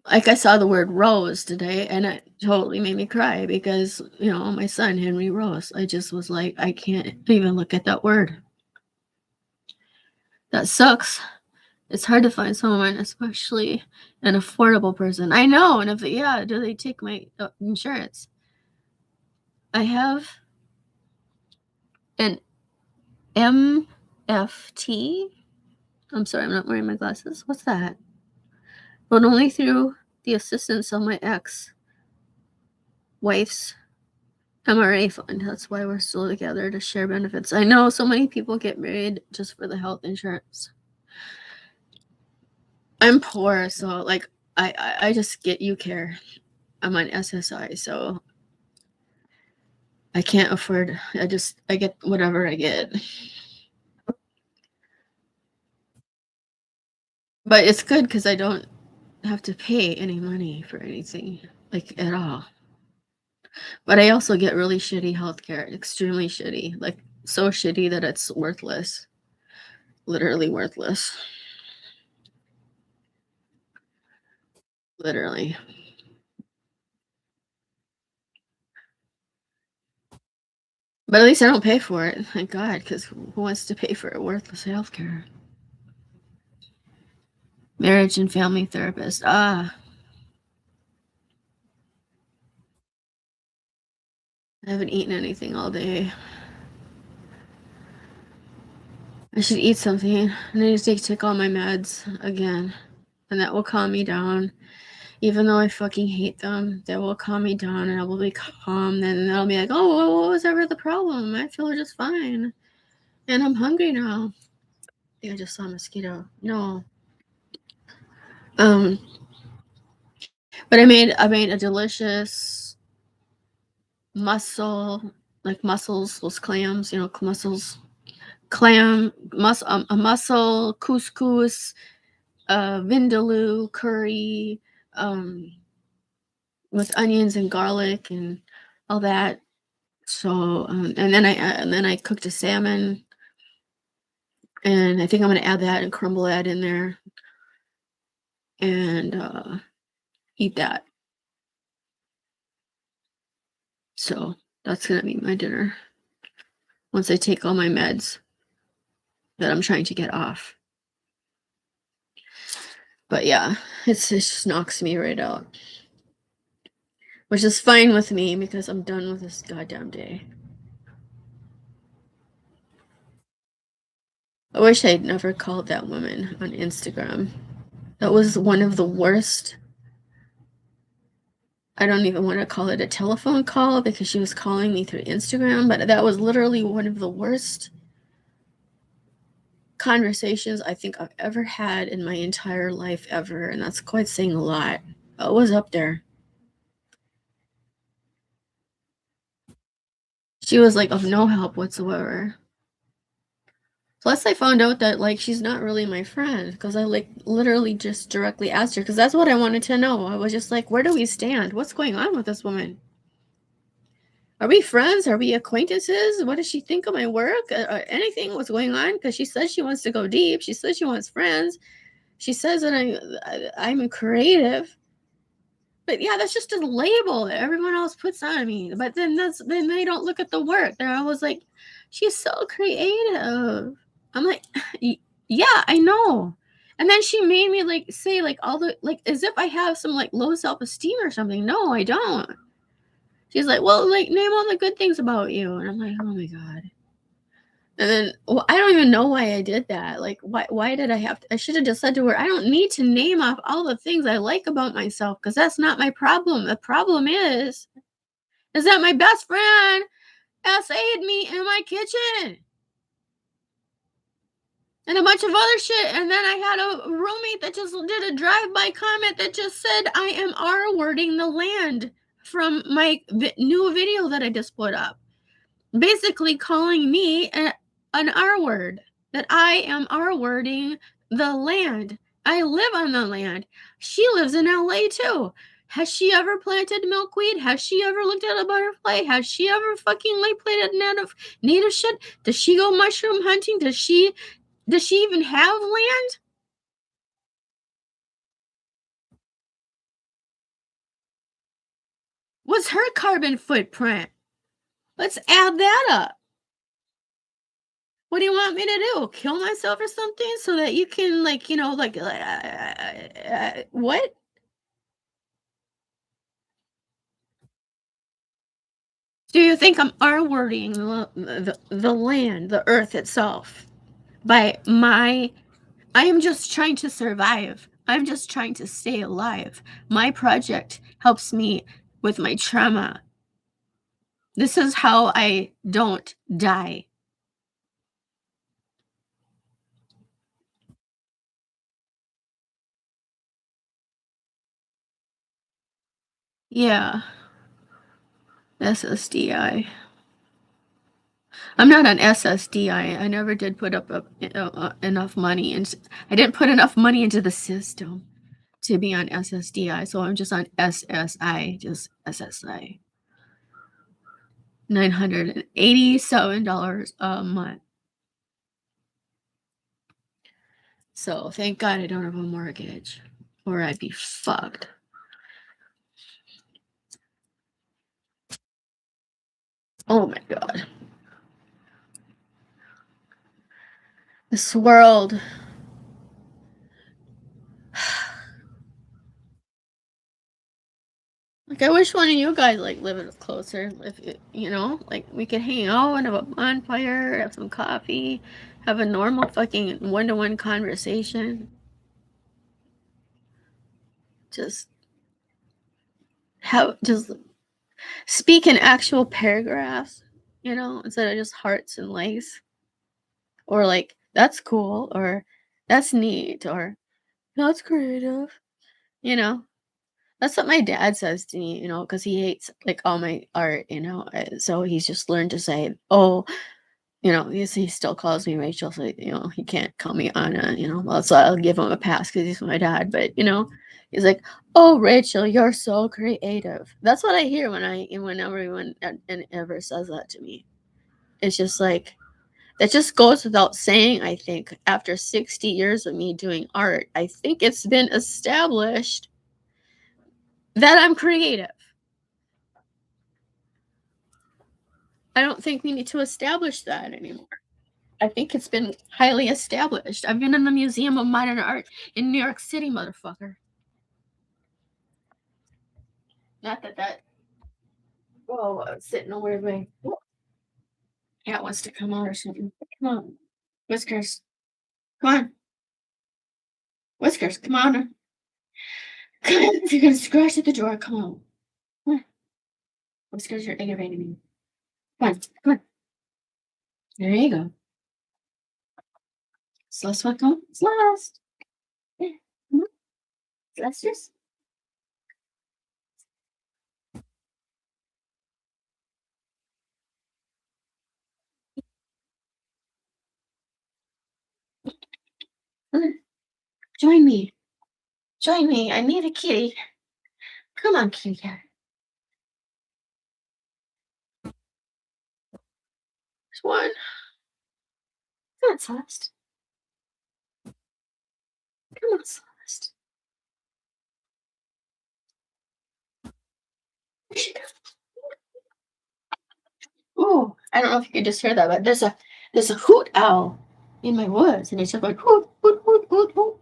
Like I saw the word rose today and it totally made me cry because, my son, Henry Rose, I just was like, I can't even look at that word. That sucks. It's hard to find someone, especially an affordable person. I know. And do they take my insurance? I have an MFT. I'm sorry, I'm not wearing my glasses. What's that? But only through the assistance of my ex-wife's MRA fund. That's why we're still together, to share benefits. I know so many people get married just for the health insurance. I'm poor, so like I just get UCare. I'm on SSI, so I can't afford. I get whatever I get. But it's good because I don't have to pay any money for anything, like at all. But I also get really shitty healthcare, extremely shitty, like so shitty that it's worthless. Literally worthless. Literally. But at least I don't pay for it, thank God, because who wants to pay for worthless healthcare? Marriage and family therapist. I haven't eaten anything all day. I should eat something. I need to take all my meds again. And that will calm me down. Even though I fucking hate them, that will calm me down and I will be calm. And I'll be like, oh, what was ever the problem? I feel just fine. And I'm hungry now. I think I just saw a mosquito. No. But I made a delicious mussels, those clams, mussels, a mussel, couscous, vindaloo curry, with onions and garlic and all that. So, and then I cooked a salmon, and I think I'm gonna add that and crumble that in there and eat that. So that's gonna be my dinner once I take all my meds that I'm trying to get off. But yeah, it just knocks me right out. Which is fine with me because I'm done with this goddamn day. I wish I'd never called that woman on Instagram. That was one of the worst. I don't even want to call it a telephone call because she was calling me through Instagram, but that was literally one of the worst conversations I think I've ever had in my entire life ever, and that's quite saying a lot. It was up there. She was like of no help whatsoever. Plus, I found out that like she's not really my friend because I like literally just directly asked her because that's what I wanted to know. I was just like, where do we stand? What's going on with this woman? Are we friends? Are we acquaintances? What does she think of my work? Anything? What's going on? Because she says she wants to go deep. She says she wants friends. She says that I'm creative. But yeah, that's just a label that everyone else puts on me. But then they don't look at the work. They're always like, she's so creative. I'm like, yeah, I know. And then she made me like say like all the like as if I have some like low self-esteem or something. No, I don't. She's like, well, like name all the good things about you. And I'm like, oh my God. And then well, I don't even know why I did that. Like, why did I have to? I should have just said to her, I don't need to name off all the things I like about myself because that's not my problem. The problem is that my best friend SA'd me in my kitchen and a bunch of other shit. And then I had a roommate that just did a drive-by comment that just said I am R-wording the land from my new video that I just put up. Basically calling me an R word, that I am R wording the land. I live on the land. She lives in LA too. Has she ever planted milkweed? Has she ever looked at a butterfly? Has she ever fucking like played a native shit? Does she go mushroom hunting? Does she even have land? What's her carbon footprint? Let's add that up. What do you want me to do? Kill myself or something so that you can, like, like, what? Do you think I'm R-wording the land, the earth itself? By my, I am just trying to survive. I'm just trying to stay alive. My project helps me with my trauma. This is how I don't die. Yeah, SSDI. I'm not on SSDI. I never did put up enough money, and I didn't put enough money into the system to be on SSDI. So I'm just on SSI, just SSI. $987 a month. So thank God I don't have a mortgage, or I'd be fucked. Oh my God. This world. Like, I wish one of you guys, like, lived closer. If like, we could hang out and have a bonfire, have some coffee, have a normal fucking one-to-one conversation. Just just speak in actual paragraphs, instead of just hearts and likes. Or, like, that's cool, or that's neat, or that's creative, you know? That's what my dad says to me, because he hates, like, all my art, so he's just learned to say, "Oh," he still calls me Rachel, so, he can't call me Anna, well, so I'll give him a pass because he's my dad, but, he's like, "Oh, Rachel, you're so creative." That's what I hear when everyone and ever says that to me. It's just like, that just goes without saying, I think, after 60 years of me doing art, I think it's been established that I'm creative. I don't think we need to establish that anymore. I think it's been highly established. I've been in the Museum of Modern Art in New York City, motherfucker. Not that. Whoa, I was sitting a weird way. Cat wants to come out or something. Come on. Whiskers. Come on. Whiskers, come on. Come on. If you're going to scratch at the door, come on. Come on. Whiskers, you're aggravating me. Come on. Come on. There you go. Celeste, want to come? Celeste. Yeah. Come on. Celeste, just. Come on. Join me. Join me. I need a kitty. Come on, kitty cat. There's one. Come on, Celeste. Come on, Celeste. There she goes. Oh, I don't know if you can just hear that, but there's a hoot owl in my woods, and it's just like hoot, hoot, hoot, hoot, hoot.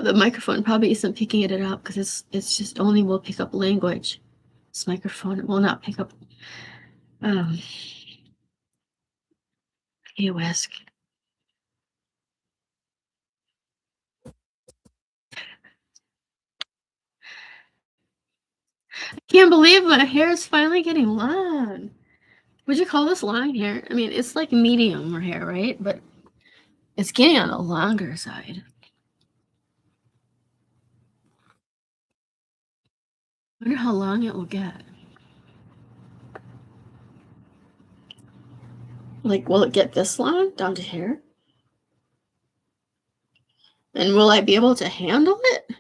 The microphone probably isn't picking it up because it's just only will pick up language. This microphone will not pick up. Hey, Whisk. I can't believe my hair is finally getting long. Would you call this long hair? I mean, it's like medium hair, right? But it's getting on the longer side. I wonder how long it will get. Like, will it get this long down to here? And will I be able to handle it?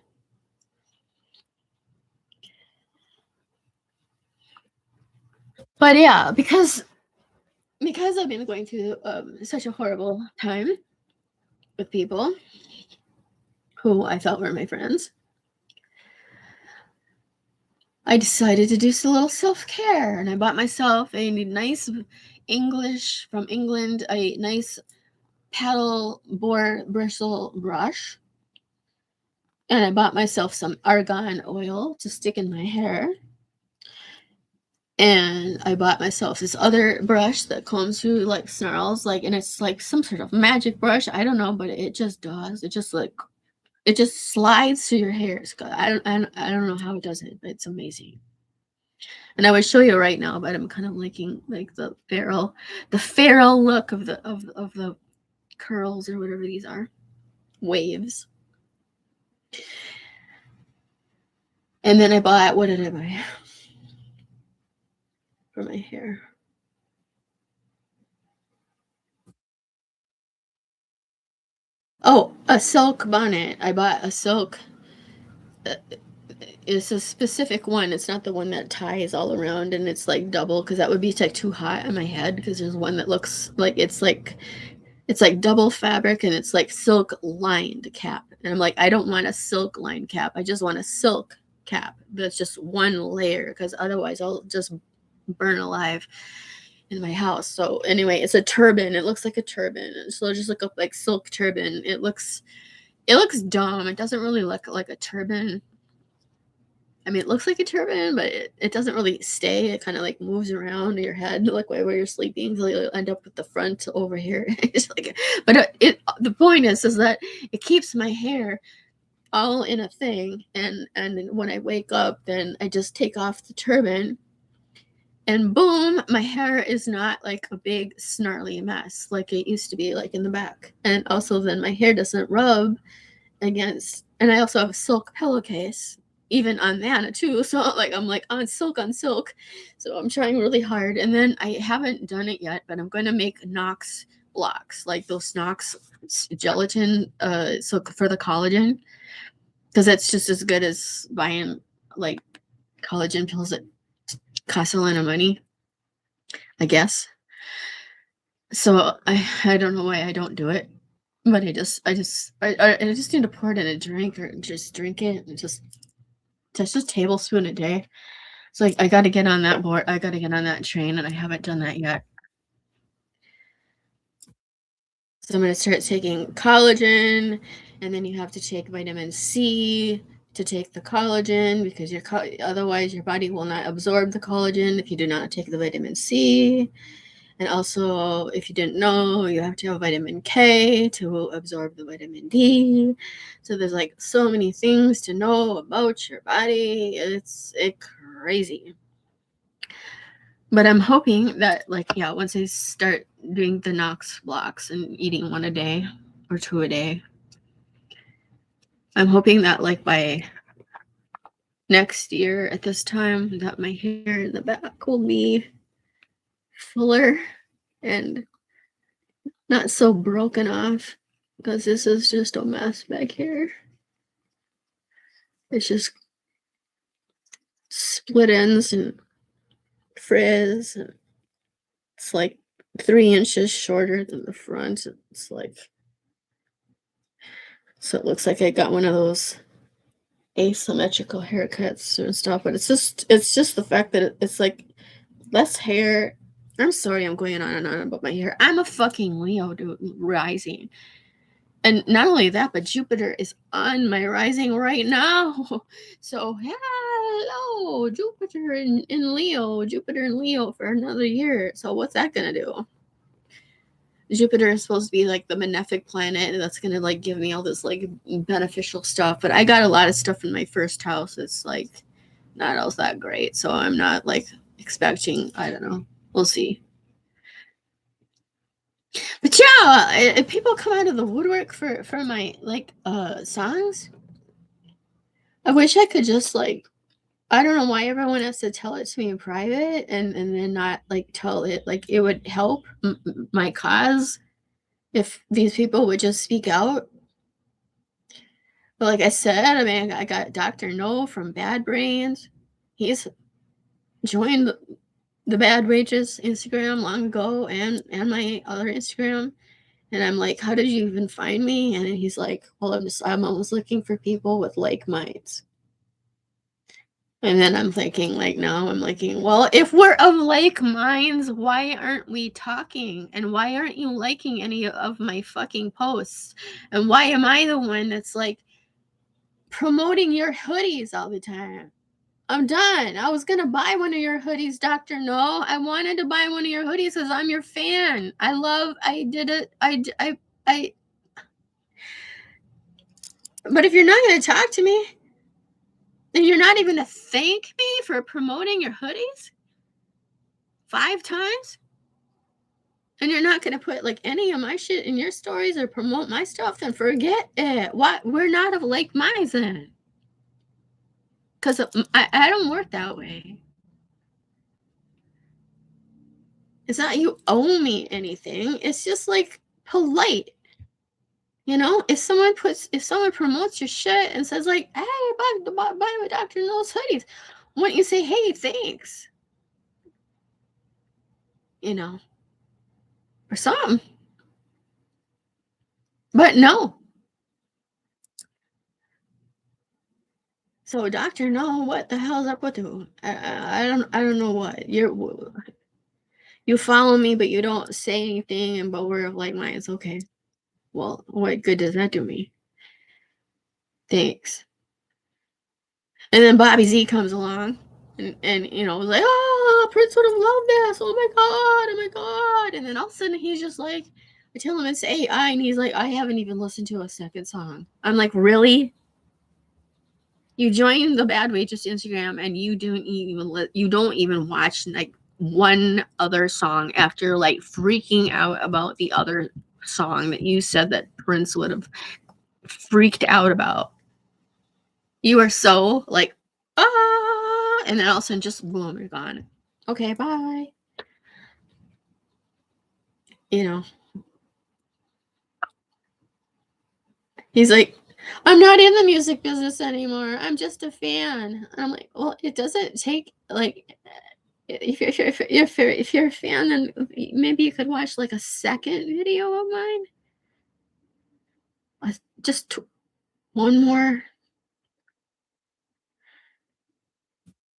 But yeah, because I've been going through such a horrible time with people who I thought were my friends, I decided to do a little self-care, and I bought myself a nice English from England, a nice paddle boar bristle brush, and I bought myself some argan oil to stick in my hair. And I bought myself this other brush that combs through like snarls, like, and it's like some sort of magic brush. I don't know, but it just does. It just slides through your hair. I don't know how it does it, but it's amazing. And I would show you right now, but I'm kind of liking like the feral look of the curls or whatever these are, waves. And then I bought, what did I buy for my hair? Oh, a silk bonnet. I bought a silk. It's a specific one. It's not the one that ties all around and it's like double, because that would be like too hot on my head. Because there's one that looks like it's like double fabric and it's like silk lined cap. And I'm like, I don't want a silk lined cap. I just want a silk cap that's just one layer, because otherwise I'll just burn alive in my house. So anyway, it's a turban. It looks like a turban. So just look up like silk turban. It looks dumb. It doesn't really look like a turban. I mean, it looks like a turban, but it doesn't really stay. It kind of like moves around your head, like where you're sleeping, so you'll end up with the front over here. It's like, but the point is that it keeps my hair all in a thing, and when I wake up, then I just take off the turban, and boom, my hair is not like a big snarly mess like it used to be, like in the back. And also, then my hair doesn't rub against, and I also have a silk pillowcase even on that too, so like I'm like on silk, so I'm trying really hard. And then I haven't done it yet, but I'm going to make Knox blocks, like those Knox gelatin so for the collagen, because that's just as good as buying like collagen pills that cost a lot of money, I guess. So I don't know why I don't do it, but I just need to pour it in a drink or just drink it, and just a tablespoon a day. It's like, I got to get on that board. I got to get on that train, and I haven't done that yet. So I'm going to start taking collagen, and then you have to take vitamin C to take the collagen, because otherwise your body will not absorb the collagen if you do not take the vitamin C. And also, if you didn't know, you have to have vitamin K to absorb the vitamin D. So there's like so many things to know about your body. It's crazy. But I'm hoping that, like, yeah, once I start doing the Knox blocks and eating 1 a day or 2 a day, I'm hoping that, like, by next year at this time, that my hair in the back will be fuller and not so broken off, because this is just a mess back here. It's just split ends and frizz. And it's like 3 inches shorter than the front. It's like, so it looks like I got one of those asymmetrical haircuts and stuff. But it's just the fact that it's like less hair. I'm sorry, I'm going on and on about my hair. I'm a fucking Leo, dude, rising. And not only that, but Jupiter is on my rising right now. So, hello, Jupiter in Leo for another year. So, what's that going to do? Jupiter is supposed to be like the benefic planet, and that's going to like give me all this like beneficial stuff. But I got a lot of stuff in my first house. It's like not all that great. So, I'm not like expecting, I don't know. We'll see. But yeah, people come out of the woodwork for my like songs. I wish I could just like, I don't know why everyone has to tell it to me in private and then not like tell it, like it would help my cause if these people would just speak out. But like I said, I mean, I got Dr. No from Bad Brains. He's joined the Bad Wages Instagram long ago, and my other Instagram. And I'm like, how did you even find me? And he's like, well, I'm always looking for people with like minds. And then I'm thinking, like, now I'm thinking, well, if we're of like minds, why aren't we talking? And why aren't you liking any of my fucking posts? And why am I the one that's like promoting your hoodies all the time? I'm done. I was going to buy one of your hoodies, Dr. No. I wanted to buy one of your hoodies because I'm your fan. I did it. But if you're not going to talk to me, and you're not even to thank me for promoting your hoodies 5 times, and you're not going to put like any of my shit in your stories or promote my stuff, then forget it. What? We're not of like minds then. Because I don't work that way. It's not you owe me anything. It's just like polite. You know, if someone promotes your shit and says like, hey, buy my Dr. No's hoodies, wouldn't you say, hey, thanks? You know, or something. But no. So, Doctor, no, what the hell's up with you? I don't know what you follow me, but you don't say anything, and but we're of like minds. Okay, well, what good does that do me? Thanks. And then Bobby Z comes along, and you know, was like, oh, Prince would have loved this. Oh my god. And then all of a sudden he's just like, I tell him it's AI, and he's like, I haven't even listened to a second song. I'm like, really? You join the Bad Wages Instagram and you don't even watch like one other song after like freaking out about the other song that you said that Prince would have freaked out about. You are so like, and then all of a sudden just boom, you're gone. Okay, bye. You know, he's like, I'm not in the music business anymore. I'm just a fan. I'm like, well, it doesn't take like, if you're a fan, then maybe you could watch like a second video of mine. Just one more.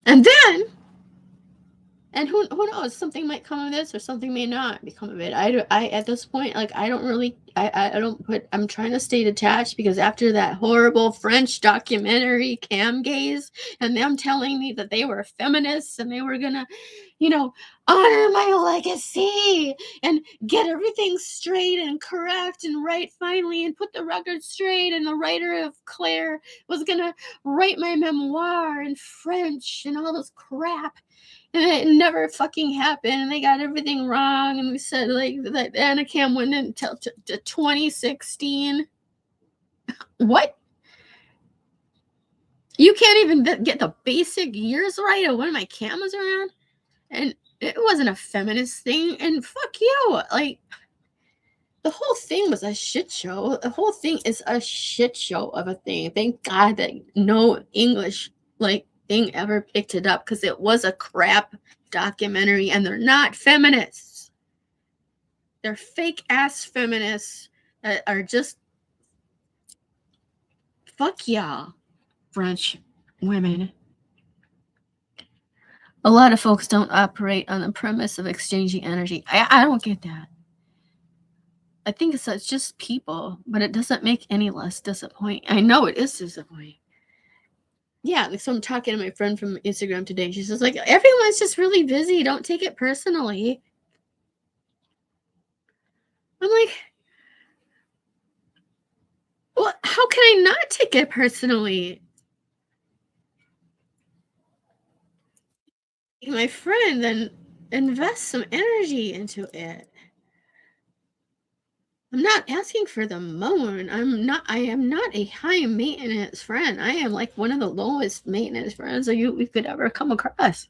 And then And who knows? Something might come of this, or something may not become of it. I at this point, like, I don't really, I don't put. I'm trying to stay detached, because after that horrible French documentary, Cam Gaze, and them telling me that they were feminists and they were gonna, you know, honor my legacy and get everything straight and correct and right finally, and put the record straight, and the writer of Claire was gonna write my memoir in French and all this crap. And it never fucking happened, and they got everything wrong, and we said, like, that Anna Cam went until 2016. What? You can't even get the basic years right of when my Cam was around? And it wasn't a feminist thing, and fuck you. Like, the whole thing was a shit show. The whole thing is a shit show of a thing. Thank God that no English, like, thing ever picked it up, because it was a crap documentary, and they're not feminists. They're fake ass feminists that are just, fuck y'all, French women. A lot of folks don't operate on the premise of exchanging energy. I don't get that. I think it's just people, but it doesn't make any less disappointing. I know it is disappointing. Yeah, like, so I'm talking to my friend from Instagram today. She says, like, everyone's just really busy. Don't take it personally. I'm like, well, how can I not take it personally? My friend, then invest some energy into it. I'm not asking for the moon. I am not a high maintenance friend. I am like one of the lowest maintenance friends that you could ever come across.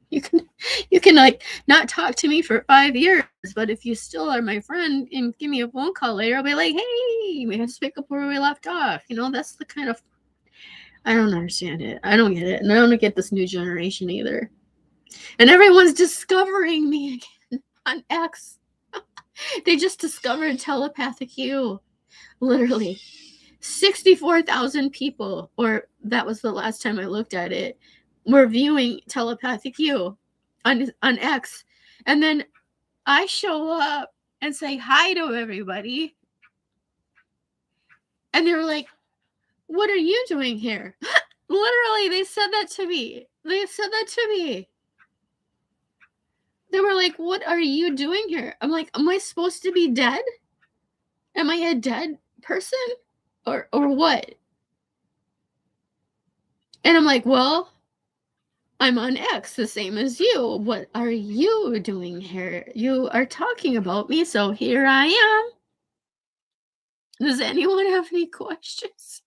You can like not talk to me for 5 years, but if you still are my friend and give me a phone call later, I'll be like, hey, we have to pick up where we left off. That's the kind of, I don't understand it. I don't get it. And I don't get this new generation either. And everyone's discovering me again on X. They just discovered telepathic you. Literally. 64,000 people, or that was the last time I looked at it, were viewing telepathic you on X. And then I show up and say hi to everybody. And they're like, what are you doing here? Literally, they said that to me. They were like, what are you doing here? I'm like, am I supposed to be dead? Am I a dead person? Or what? And I'm like, well, I'm on X, the same as you. What are you doing here? You are talking about me, so here I am. Does anyone have any questions?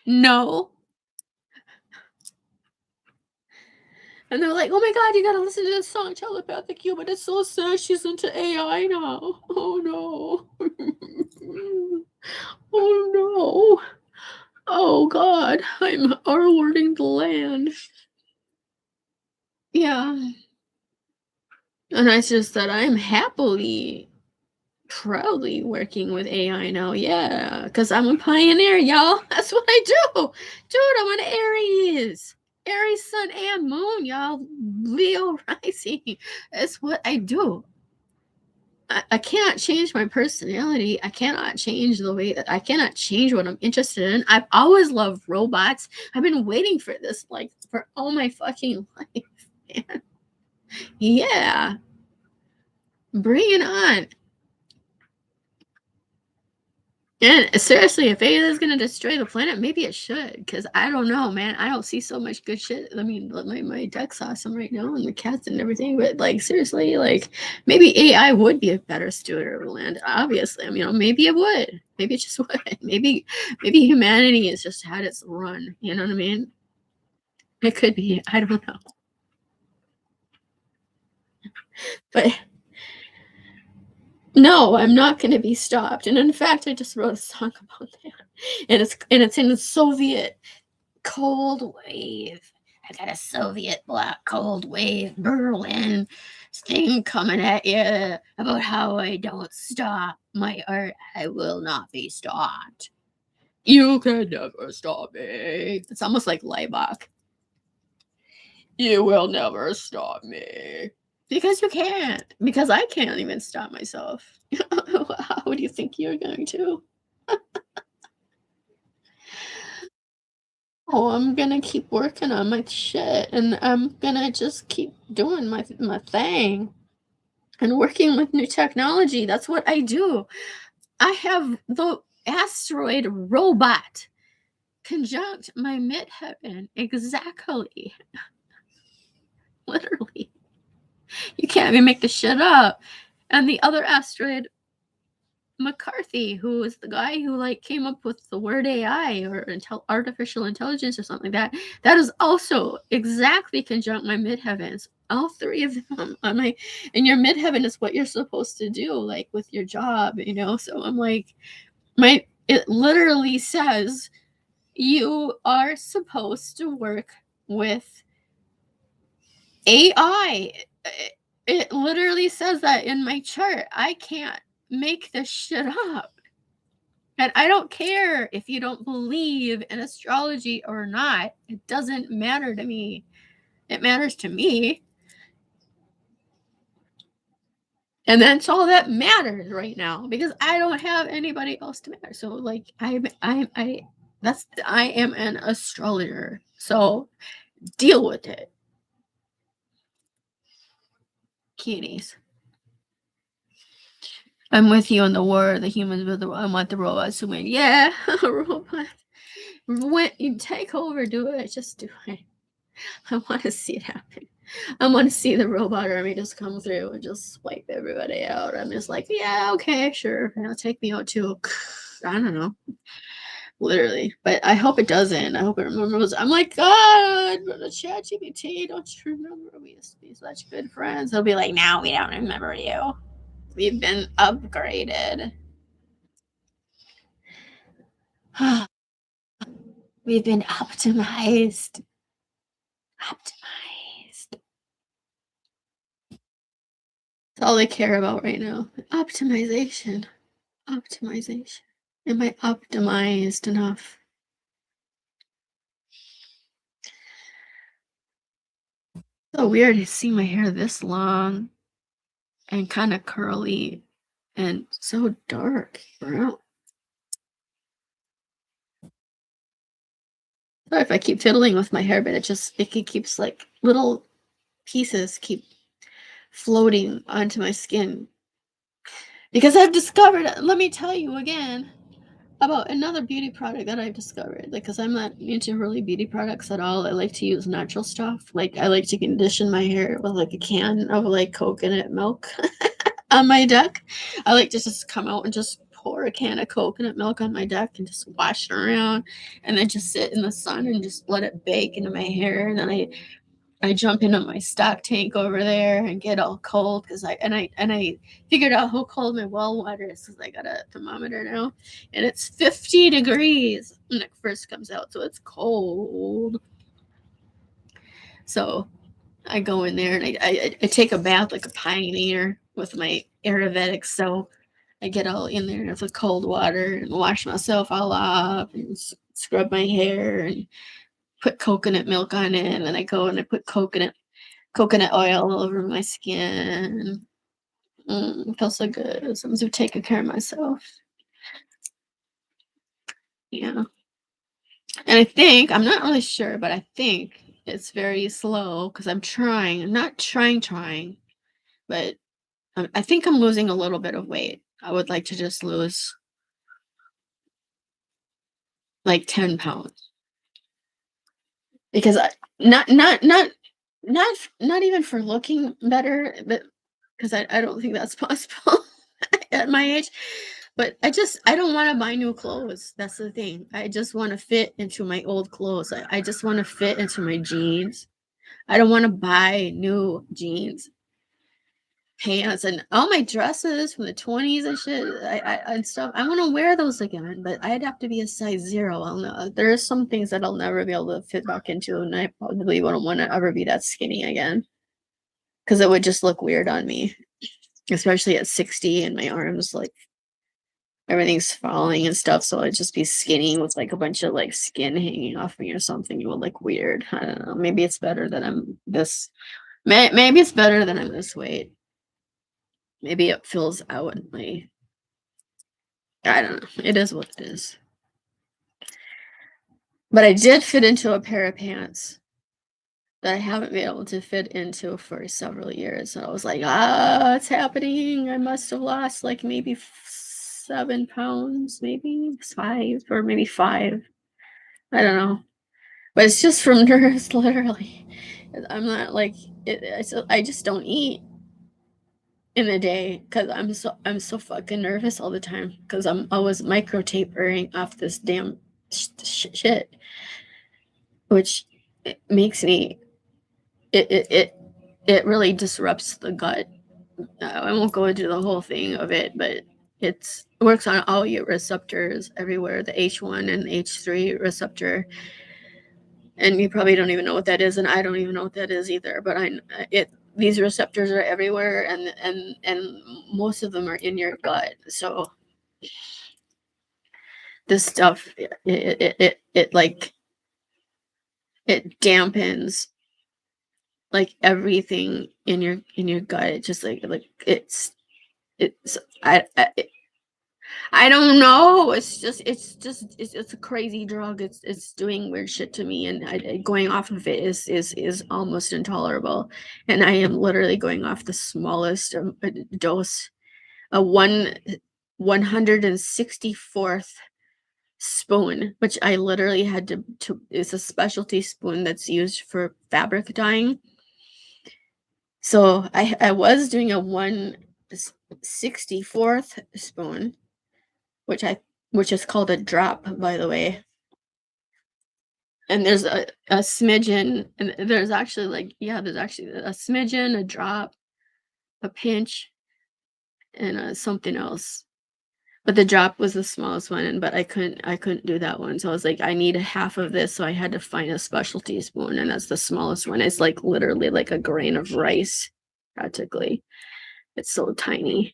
No. And they're like, oh my God, you gotta listen to this song, Telepathic You, but it's so sad she's into AI now. Oh no. Oh no. Oh God, I'm R-wording the land. Yeah. And I just said, I'm proudly working with AI now. Yeah, because I'm a pioneer, y'all. That's what I do. Dude, I'm an Aries. Aries sun and moon, y'all. Leo rising. That's what I do. I cannot change my personality. I cannot change the way that I cannot change what I'm interested in. I've always loved robots. I've been waiting for this, like, for all my fucking life, man. Yeah. Bring it on. And seriously, if AI is gonna destroy the planet, maybe it should. Because I don't know, man. I don't see so much good shit. I mean, my deck's awesome right now, and the cats and everything. But, like, seriously, like, maybe AI would be a better steward of the land. Obviously, I mean, maybe it would. Maybe it just would. Maybe humanity has just had its run. You know what I mean? It could be. I don't know. But no, I'm not going to be stopped. And in fact, I just wrote a song about that. And it's in the Soviet cold wave. I got a Soviet black cold wave Berlin thing coming at you about how I don't stop my art. I will not be stopped. You can never stop me. It's almost like Leibach. You will never stop me. Because you can't. Because I can't even stop myself. How do you think you're going to? Oh, I'm gonna keep working on my shit, and I'm gonna just keep doing my thing and working with new technology. That's what I do. I have the asteroid robot conjunct my midheaven exactly. Literally. You can't even make this shit up. And the other asteroid, McCarthy, who is the guy who like came up with the word AI or artificial intelligence or something like that, that is also exactly conjunct my midheavens. All three of them on my, and your midheaven is what you're supposed to do, like with your job, you know. So I'm like, it literally says you are supposed to work with AI. It literally says that in my chart. I can't make this shit up. And I don't care if you don't believe in astrology or not. It doesn't matter to me. It matters to me. And that's all that matters right now because I don't have anybody else to matter. So like I am an astrologer. So deal with it. Kitties. I'm with you on the war, the humans with the I want the robots to win. Yeah, robots. When you take over, do it. Just do it. I want to see it happen. I want to see the robot army just come through and just wipe everybody out. I'm just like, yeah, okay, sure. Take me out too. I don't know. Literally. But I hope it doesn't. I hope it remembers. I'm like, God, the chat GPT, don't you remember we used to be such good friends? They'll be like, now we don't remember you. We've been upgraded. We've been optimized. Optimized. That's all they care about right now. Optimization. Optimization. Am I optimized enough? So weird to see my hair this long and kind of curly and so dark brown. Sorry if I keep fiddling with my hair, but it keeps like little pieces keep floating onto my skin. Because I've discovered, let me tell you again about another beauty product that I've discovered. Like, because I'm not into really beauty products at all. I like to use natural stuff. Like, I like to condition my hair with like a can of like coconut milk on my deck. I like to just come out and just pour a can of coconut milk on my deck and just wash it around and then just sit in the sun and just let it bake into my hair. And then I jump into my stock tank over there and get all cold because I figured out how cold my well water is because I got a thermometer now and it's 50 degrees when it first comes out, so it's cold. So I go in there and I take a bath like a pioneer with my Ayurvedic soap. I get all in there with cold water and wash myself all off and scrub my hair and put coconut milk on it. And then I go and I put coconut oil all over my skin. It feels so good. Sometimes I'm taking care of myself. Yeah. And I think, I'm not really sure, but I think it's very slow because I'm trying. I'm not trying, but I think I'm losing a little bit of weight. I would like to just lose like 10 pounds because not even for looking better, but because I don't think that's possible at my age. But I don't want to buy new clothes. That's the thing. I just want to fit into my old clothes. I just want to fit into my jeans. I don't want to buy new jeans, pants, and all my dresses from the 20s and shit. And stuff. I want to wear those again, but I'd have to be a size 0. I'll know. There are some things that I'll never be able to fit back into, and I probably wouldn't want to ever be that skinny again because it would just look weird on me, especially at 60 and my arms like everything's falling and stuff, so I'd just be skinny with like a bunch of like skin hanging off me or something. It would look weird. I don't know. Maybe it's better that I'm this. Maybe it's better that I'm this weight. Maybe it fills out my. I don't know. It is what it is. But I did fit into a pair of pants that I haven't been able to fit into for several years. And I was like, it's happening. I must have lost like maybe 7 pounds, maybe 5, or maybe 5. I don't know. But it's just from nerves, literally. I'm not like I just don't eat in the day because I'm so fucking nervous all the time because I'm always micro tapering off this damn shit, which it makes me it really disrupts the gut. I won't go into the whole thing of it, but it works on all your receptors everywhere, the H1 and H3 receptor. And you probably don't even know what that is, and I don't even know what that is either. But these receptors are everywhere, and most of them are in your gut. So this stuff, it like it dampens like everything in your gut. It just like it's I don't know. It's a crazy drug. It's doing weird shit to me, and going off of it is almost intolerable. And I am literally going off the smallest dose, a 164th spoon, which I literally had to. It's a specialty spoon that's used for fabric dyeing. So I was doing a 164th spoon, which is called a drop, by the way. And there's a smidgen, and there's actually there's actually a smidgen, a drop, a pinch, and something else. But the drop was the smallest one, but I couldn't do that one. So I was like, I need a half of this, so I had to find a specialty spoon, and that's the smallest one. It's like literally like a grain of rice, practically. It's so tiny.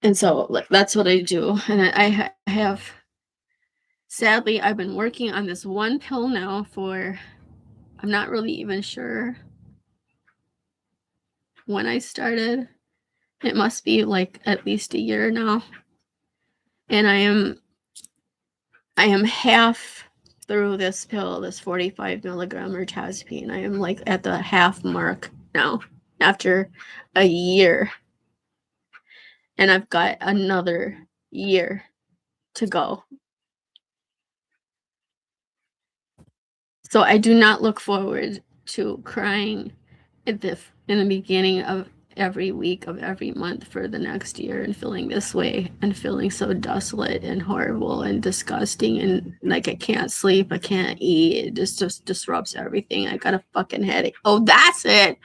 And so like that's what I do. And I have sadly, I've been working on this one pill now for, I'm not really even sure when I started. It must be like at least a year now. And I am half through this pill, this 45 milligram mirtazapine. I am like at the half mark now after a year. And I've got another year to go. So I do not look forward to crying in the beginning of every week of every month for the next year and feeling this way and feeling so desolate and horrible and disgusting and like I can't sleep, I can't eat. It just disrupts everything. I got a fucking headache. Oh, that's it.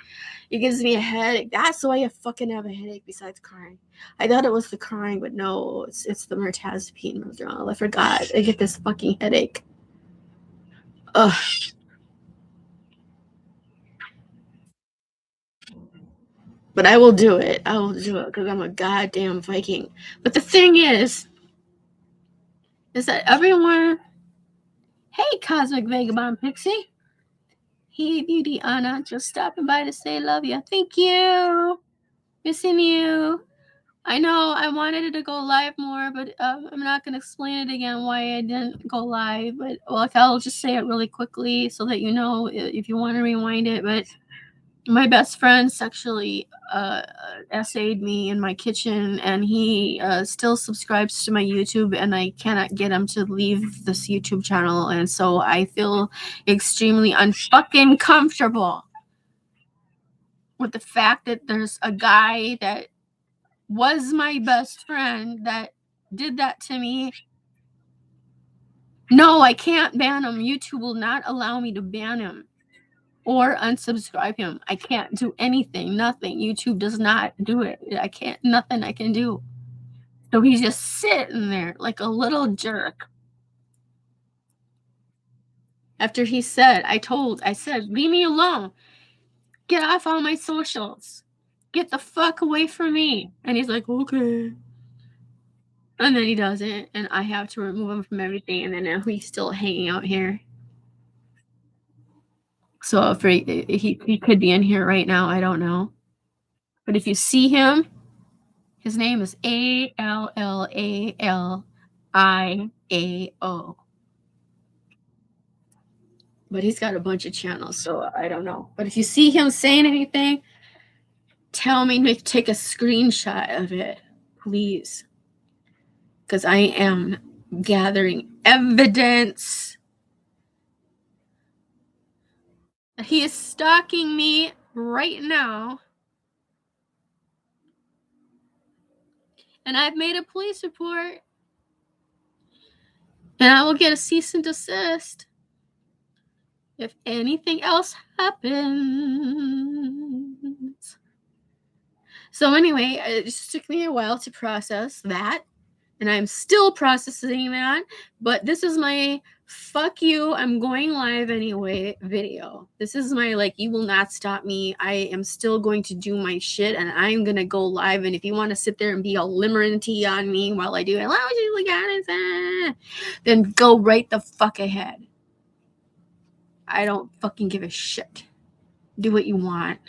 It gives me a headache. That's why I fucking have a headache besides crying. I thought it was the crying, but no, it's the mirtazapine withdrawal. I forgot. I get this fucking headache. Ugh. But I will do it. I will do it because I'm a goddamn Viking. But the thing is that everyone, hey, Cosmic Vagabond Pixie. Hey, Beauty Anna, just stopping by to say love you. Thank you. Missing you. I know I wanted to go live more, but I'm not going to explain it again why I didn't go live. But I'll just say it really quickly so that you know if you want to rewind it. But my best friend sexually essayed me in my kitchen, and he still subscribes to my YouTube, and I cannot get him to leave this YouTube channel, and so I feel extremely unfucking comfortable with the fact that there's a guy that was my best friend that did that to me. No, I can't ban him. YouTube will not allow me to ban him or unsubscribe him. I can't do anything, nothing. YouTube does not do it. I can't, nothing I can do. So he's just sitting there like a little jerk. After he said, I said, leave me alone. Get off all my socials. Get the fuck away from me. And he's like, okay. And then he doesn't, and I have to remove him from everything, and then now he's still hanging out here. So if he could be in here right now, I don't know. But if you see him, his name is ALLALIAO. But he's got a bunch of channels, so I don't know. But if you see him saying anything, tell me to take a screenshot of it, please. Because I am gathering evidence. He is stalking me right now. And I've made a police report. And I will get a cease and desist if anything else happens. So anyway, it just took me a while to process that. And I'm still processing that. But this is my fuck you, I'm going live anyway video. This is my, like, you will not stop me. I am still going to do my shit, and I'm going to go live. And if you want to sit there and be all limerent on me while I do it, then go right the fuck ahead. I don't fucking give a shit. Do what you want.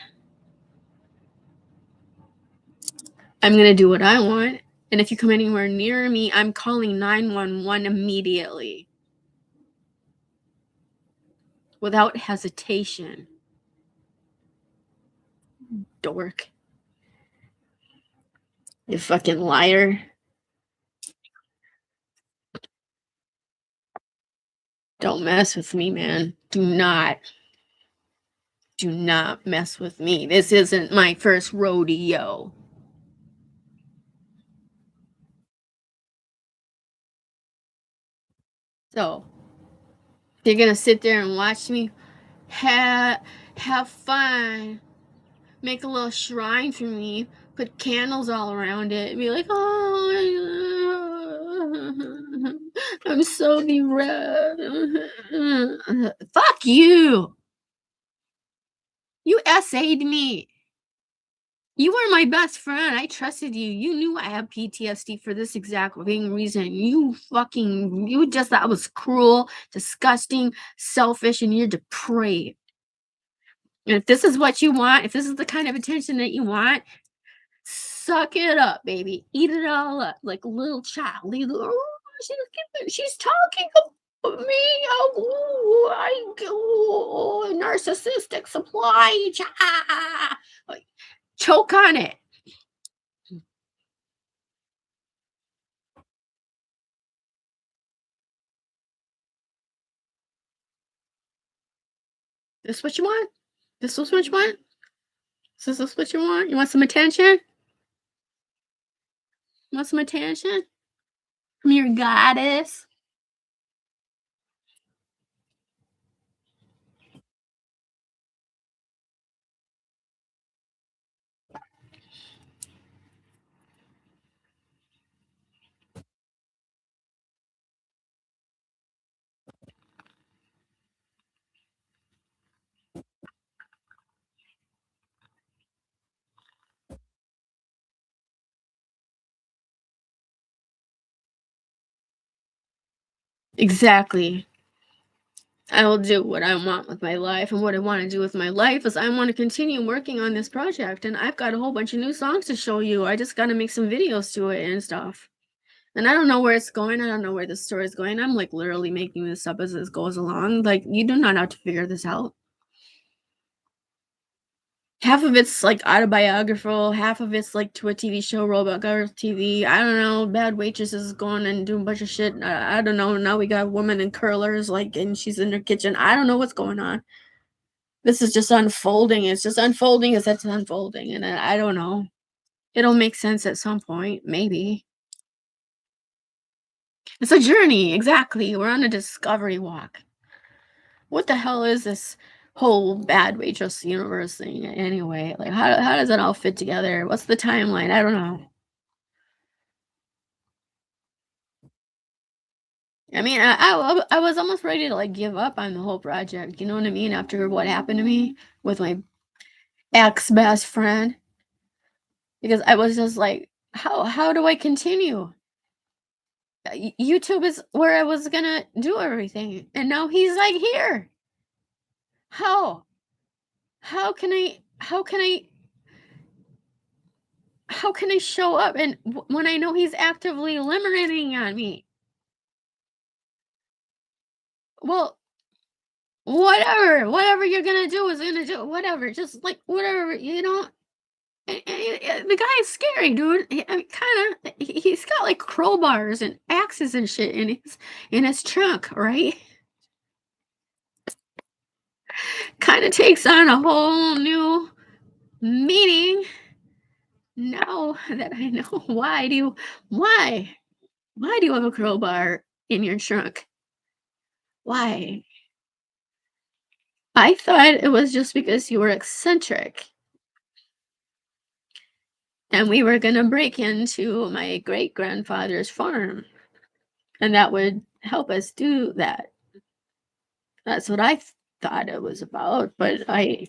I'm going to do what I want. And if you come anywhere near me, I'm calling 911 immediately. Without hesitation. Dork. You fucking liar. Don't mess with me, man. Do not mess with me. This isn't my first rodeo. So, you're gonna sit there and watch me have fun, make a little shrine for me, put candles all around it, and be like, oh, I'm so bereft. Fuck you. You essayed me. You were my best friend. I trusted you. You knew I had PTSD for this exact reason. You just thought I was cruel, disgusting, selfish, and you're depraved. And if this is what you want, if this is the kind of attention that you want, suck it up, baby. Eat it all up like a little child. She's talking about me. Narcissistic supply. Choke on it. This what you want? This is what you want? Is this what you want? You want some attention? You want some attention from your goddess? Exactly. I will do what I want with my life, and what I want to do with my life is I want to continue working on this project, and I've got a whole bunch of new songs to show you. I just got to make some videos to it and stuff. And I don't know where it's going. I don't know where the story is going. I'm like literally making this up as it goes along. Like, you do not have to figure this out. Half of it's like autobiographical, half of it's like to a TV show, Robot Girl TV. I don't know. Bad waitresses going and doing a bunch of shit. I don't know. Now we got a woman in curlers, like, and she's in her kitchen. I don't know what's going on. This is just unfolding. It's just unfolding as it's unfolding. And I don't know. It'll make sense at some point, maybe. It's a journey. Exactly. We're on a discovery walk. What the hell is this whole bad waitress universe thing anyway? Like, how does it all fit together? What's the timeline? I don't know. I mean, I was almost ready to like give up on the whole project. You know what I mean? After what happened to me with my ex best friend, because I was just like, how do I continue? YouTube is where I was gonna do everything, and now he's like here. How? How can I show up and when I know he's actively eliminating on me? Well, whatever you're gonna do is gonna do. Whatever, just like whatever, you know. The guy is scary, dude. I mean, kind of. He's got like crowbars and axes and shit in his trunk, right? Kind of takes on a whole new meaning now that I know. Why? Why do you have a crowbar in your trunk? Why? I thought it was just because you were eccentric and we were gonna break into my great grandfather's farm, and that would help us do that. That's what thought it was about, but I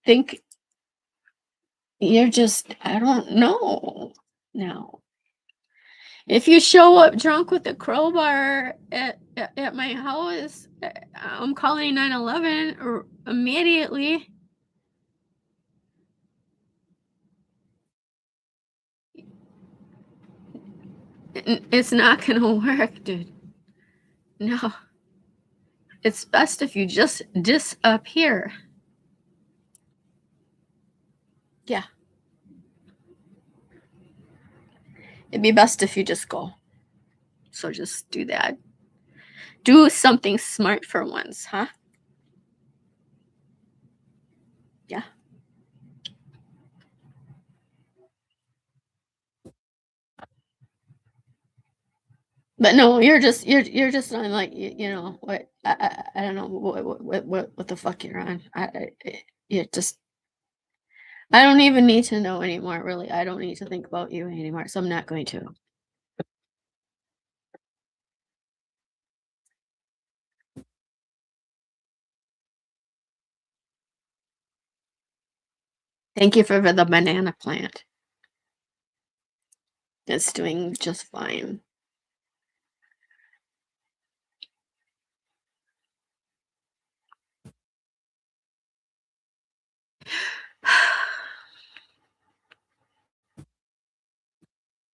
think you're just, I don't know now. If you show up drunk with a crowbar at my house, I'm calling 911 or immediately. It's not gonna work, dude. No, it's best if you just disappear. Yeah, it'd be best if you just go. So just do that. Do something smart for once, huh? Yeah. But no, you're just on like you know what I don't know what the fuck you're on. You just I don't even need to know anymore. Really, I don't need to think about you anymore. So I'm not going to. Thank you for the banana plant. It's doing just fine.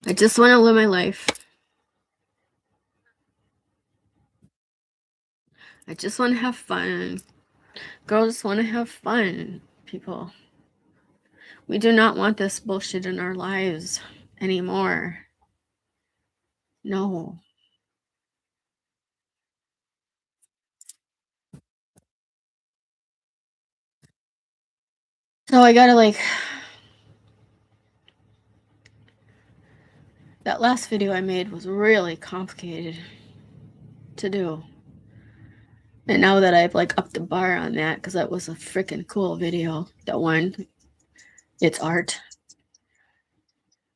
I just want to live my life. I just want to have fun. Girls want to have fun, people. We do not want this bullshit in our lives anymore. No. So I gotta like that last video I made was really complicated to do. And now that I've like upped the bar on that, because that was a freaking cool video, that one, it's art.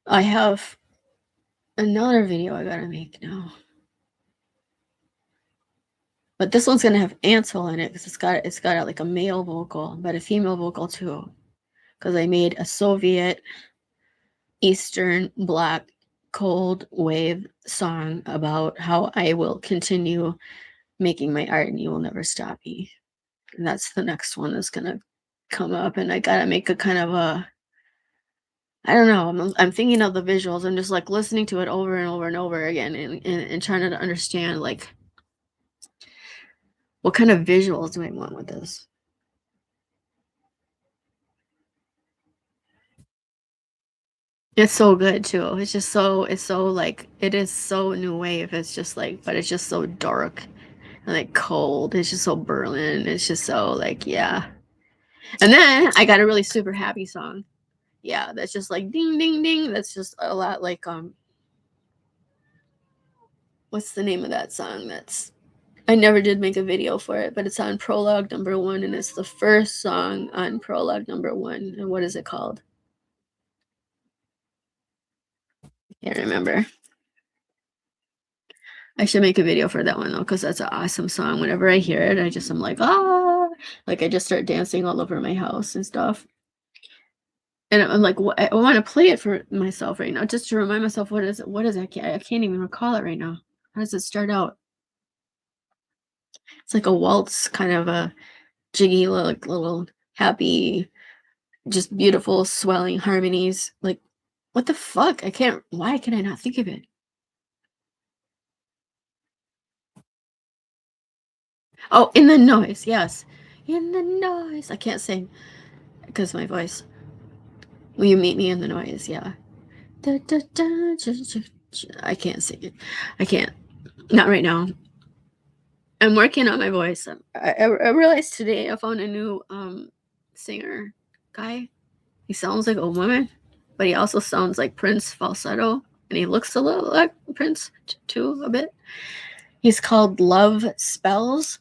I have another video I gotta make now. But this one's gonna have Ansel in it because it's got like a male vocal, but a female vocal too. Because I made a Soviet Eastern Black cold wave song about how I will continue making my art and you will never stop me. And that's the next one that's gonna come up. And I gotta make a kind of a I don't know. I'm thinking of the visuals. I'm just like listening to it over and over and over again and trying to understand like what kind of visuals do I want with this. It's so good too. It's so like it is so new wave. It's just like, but it's just so dark and like cold. It's just so Berlin. It's just so like, yeah. And then I got a really super happy song. Yeah, that's just like ding ding ding. That's just a lot like what's the name of that song? That's I never did make a video for it, but it's on prologue number 1 and it's the first song on prologue number 1. And what is it called? I can't remember. I should make a video for that one though, because that's an awesome song. Whenever I hear it, I'm like, ah, like I just start dancing all over my house and stuff. And I'm like, I want to play it for myself right now, just to remind myself what is it? What is it? I can't even recall it right now. How does it start out? It's like a waltz, kind of a jiggy, like little happy, just beautiful swelling harmonies. Like, what the fuck? I can't. Why can I not think of it? Oh, in the noise. Yes, in the noise. I can't sing because my voice. Will you meet me in the noise? Yeah. Da, da, da, I can't sing it. I can't. Not right now. I'm working on my voice. I realized today I found a new singer guy. He sounds like a woman, but he also sounds like Prince falsetto, and he looks a little like Prince too, a bit. He's called Love Spells.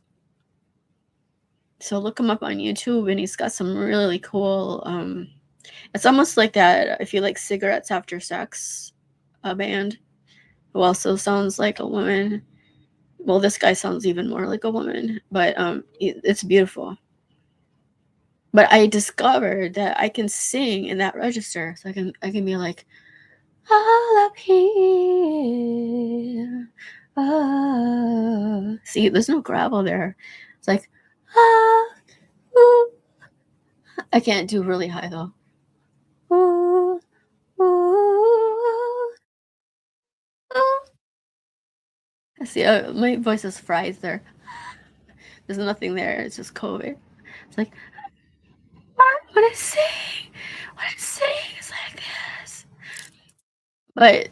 So look him up on YouTube, and he's got some really cool. It's almost like that. If you like Cigarettes After Sex, a band who also sounds like a woman. Well, this guy sounds even more like a woman, but it's beautiful. But I discovered that I can sing in that register, so I can be like, all up here. See, there's no gravel there. It's like, ah, ooh. I can't do really high though. Ooh, ooh, ooh. See, my voice is fried there. There's nothing there. It's just COVID. It's like, when I sing, it's like this. But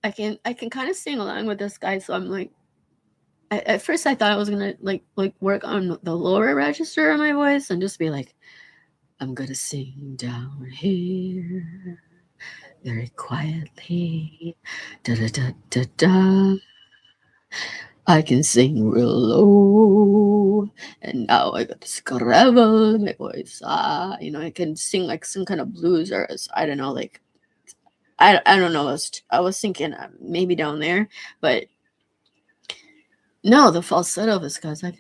I can kind of sing along with this guy, so I'm like, at first I thought I was gonna like work on the lower register of my voice and just be like, I'm gonna sing down here very quietly. Da da da da da. I can sing real low, and now I got this gravel in my voice. I can sing like some kind of blues, or I don't know, like I don't know. I was thinking maybe down there, but no, the falsetto of this guy's like,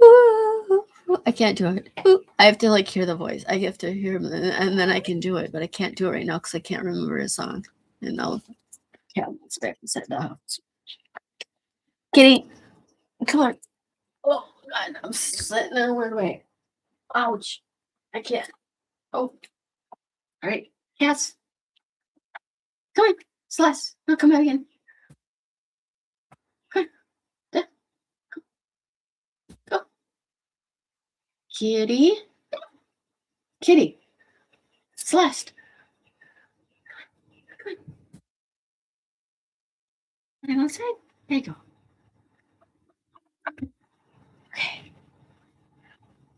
ooh, I can't do it. Ooh. I have to like hear the voice. I have to hear him, and then I can do it. But I can't do it right now because I can't remember his song. And I'll cabinets back inside the house. Kitty, come on. Oh God, I'm sitting in a weird way. Ouch. I can't. Oh, all right. Yes. Come on. Celeste. No, come back in. Come on. There. Go. Kitty. Kitty. Celeste. Come on. Hang on outside. There you go. Okay.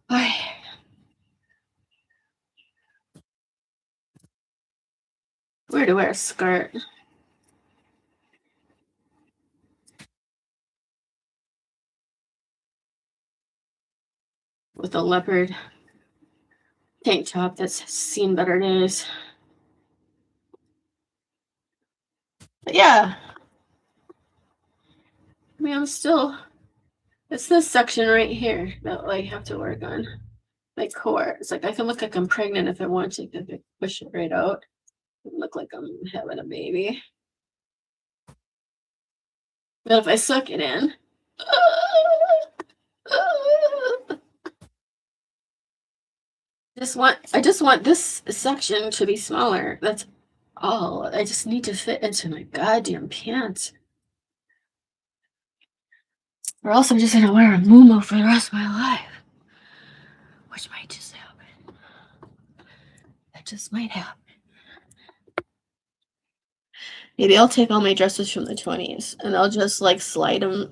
All right. Weird to wear a skirt with a leopard tank top that's seen better days. But yeah, I mean, it's this section right here that I have to work on. My core. It's like I can look like I'm pregnant if I want to, if I push it right out. Look like I'm having a baby. But if I suck it in, I just want this section to be smaller. That's all. I just need to fit into my goddamn pants. Or else I'm just gonna wear a muumuu for the rest of my life. Which might just happen. That just might happen. Maybe I'll take all my dresses from the 20s and I'll just like slide them on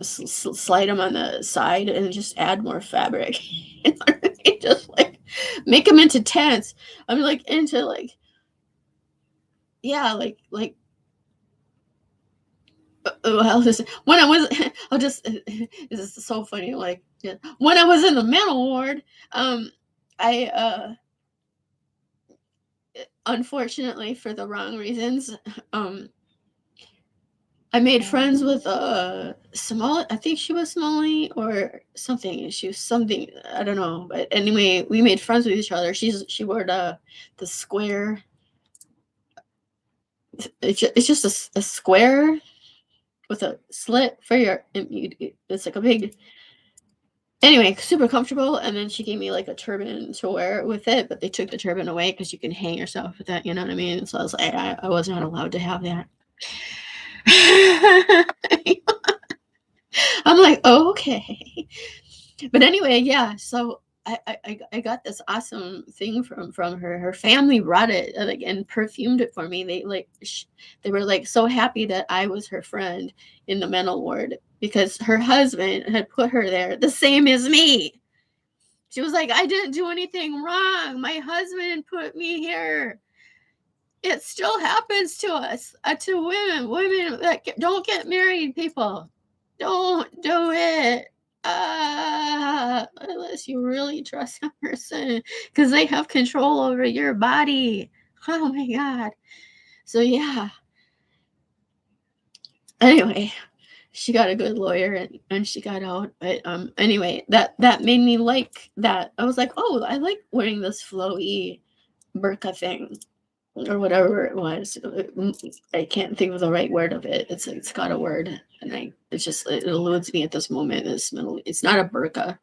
the side and just add more fabric. Just like make them into tents. I'm like into like, yeah, like well, when I was, I'll just, this is so funny. Like, yeah, when I was in the mental ward, I unfortunately for the wrong reasons, I made friends with Somali. I think she was Somali or something. She was something. I don't know. But anyway, we made friends with each other. She wore the square. It's just a square with a slit for your, it's like a big, anyway, super comfortable. And then she gave me like a turban to wear with it, but they took the turban away because you can hang yourself with that, you know what I mean? So I was like, I was not allowed to have that. I'm like, oh, okay. But anyway, yeah. So I got this awesome thing from her. Her family brought it like and perfumed it for me. They like they were like so happy that I was her friend in the mental ward because her husband had put her there, the same as me. She was like, I didn't do anything wrong. My husband put me here. It still happens to us, to women that don't get married, people. Don't do it. Unless you really trust a person because they have control over your body. Oh my God. So, yeah. Anyway, she got a good lawyer and she got out. But anyway, that made me like that. I was like, oh, I like wearing this flowy burqa thing or whatever it was. I can't think of the right word of it. It's got a word, and it eludes me at this moment. It's not a burqa.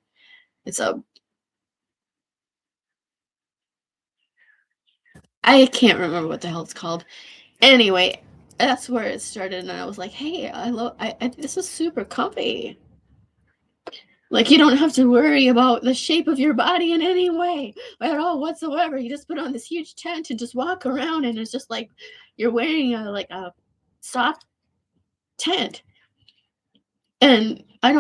It's a I can't remember what the hell it's called. Anyway, that's where it started, and I was like, hey, this is super comfy. Like, you don't have to worry about the shape of your body in any way at all whatsoever. You just put on this huge tent and just walk around, and it's just like you're wearing a soft tent. And I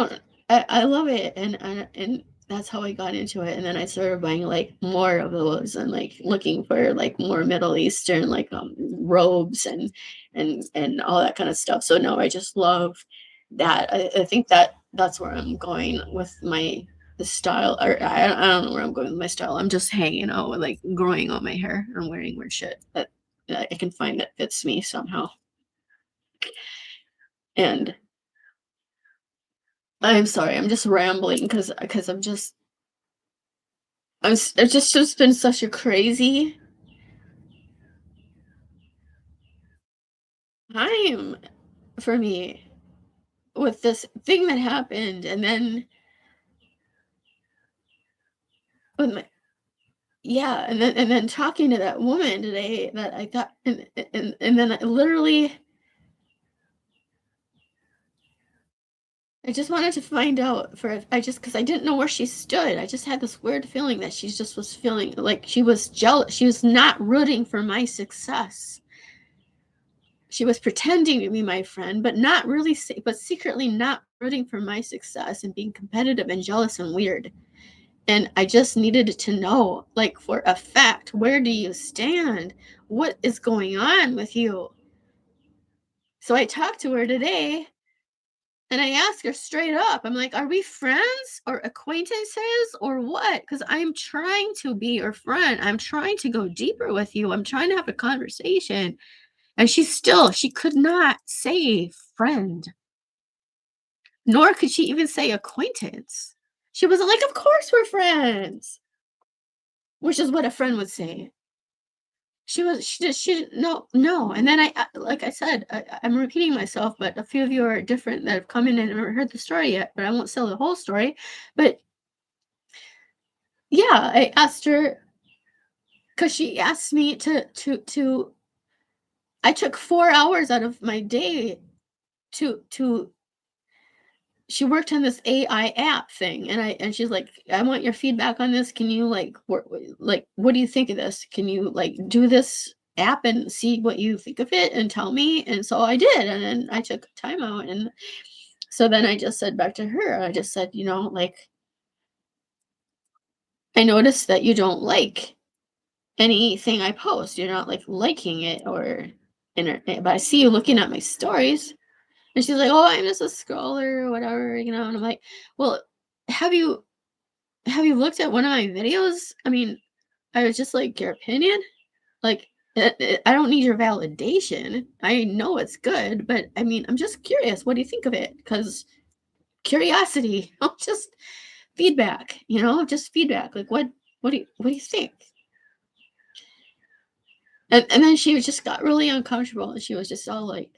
love it, and that's how I got into it, and then I started buying, like, more of those and, like, looking for, like, more Middle Eastern, like, robes and all that kinda stuff, so no, I just love that. I think that's where I'm going with the style, or I don't know where I'm going with my style. I'm just hanging out with, like, growing out my hair and wearing weird shit that I can find that fits me somehow, and I'm sorry, I'm just rambling because it's just been such a crazy time for me with this thing that happened, and then with my yeah, and then talking to that woman today that I thought, and then I literally I just wanted to find out for if I just because I didn't know where she stood. I just had this weird feeling that she just was feeling like she was jealous. She was not rooting for my success. She was pretending to be my friend, but not really, but secretly not rooting for my success and being competitive and jealous and weird. And I just needed to know, like, for a fact, where do you stand? What is going on with you? So I talked to her today and I asked her straight up, I'm like, are we friends or acquaintances or what? Because I'm trying to be your friend. I'm trying to go deeper with you. I'm trying to have a conversation. And she could not say friend, nor could she even say acquaintance. She was like, of course we're friends, which is what a friend would say. She didn't, no. And then like I said, I'm repeating myself, but a few of you are different that have come in and never heard the story yet, but I won't tell the whole story. But yeah, I asked her because she asked me to, I took 4 hours out of my day to she worked on this AI app thing, and she's like, "I want your feedback on this. Can you like what do you think of this? Can you like do this app and see what you think of it and tell me?" And so I did, and then I took time out, and so then I just said back to her, I just said, like, I noticed that you don't like anything I post. You're not like liking it but I see you looking at my stories. And she's like, "Oh, I'm just a scroller or whatever," and I'm like, "Well, have you looked at one of my videos? I mean, I was just like, your opinion? Like, I don't need your validation. I know it's good, but I mean, I'm just curious. What do you think of it? Because curiosity, just feedback, just feedback. Like, what do you think?" And then she just got really uncomfortable, and she was just all like,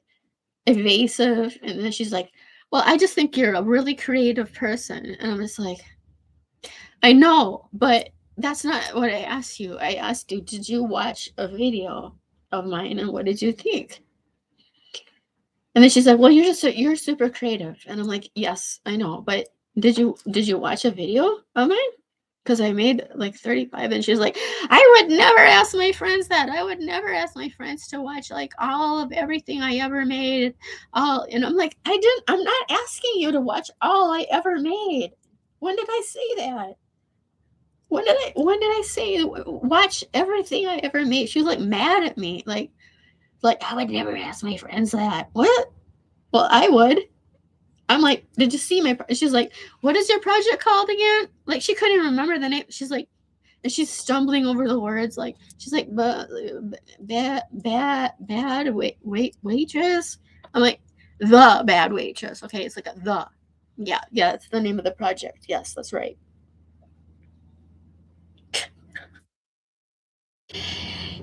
evasive, and then she's like, well, I just think you're a really creative person. And I'm just like, I know, but that's not what I asked you. I asked you, did you watch a video of mine and what did you think? And then she's like, well, you're super creative. And I'm like, yes, I know, but did you watch a video of mine? Because I made like 35. And she's like, I would never ask my friends that. I would never ask my friends to watch like all of everything I ever made. All, and I'm like, I'm not asking you to watch all I ever made. When did I say that? When did I say watch everything I ever made? She was like mad at me. Like I would never ask my friends that. What? Well, I would. I'm like, did you see my? She's like, what is your project called again? Like she couldn't even remember the name. She's like, and she's stumbling over the words. Like she's like, bad waitress. I'm like, the bad waitress. Okay, it's like a the. Yeah, it's the name of the project. Yes, that's right.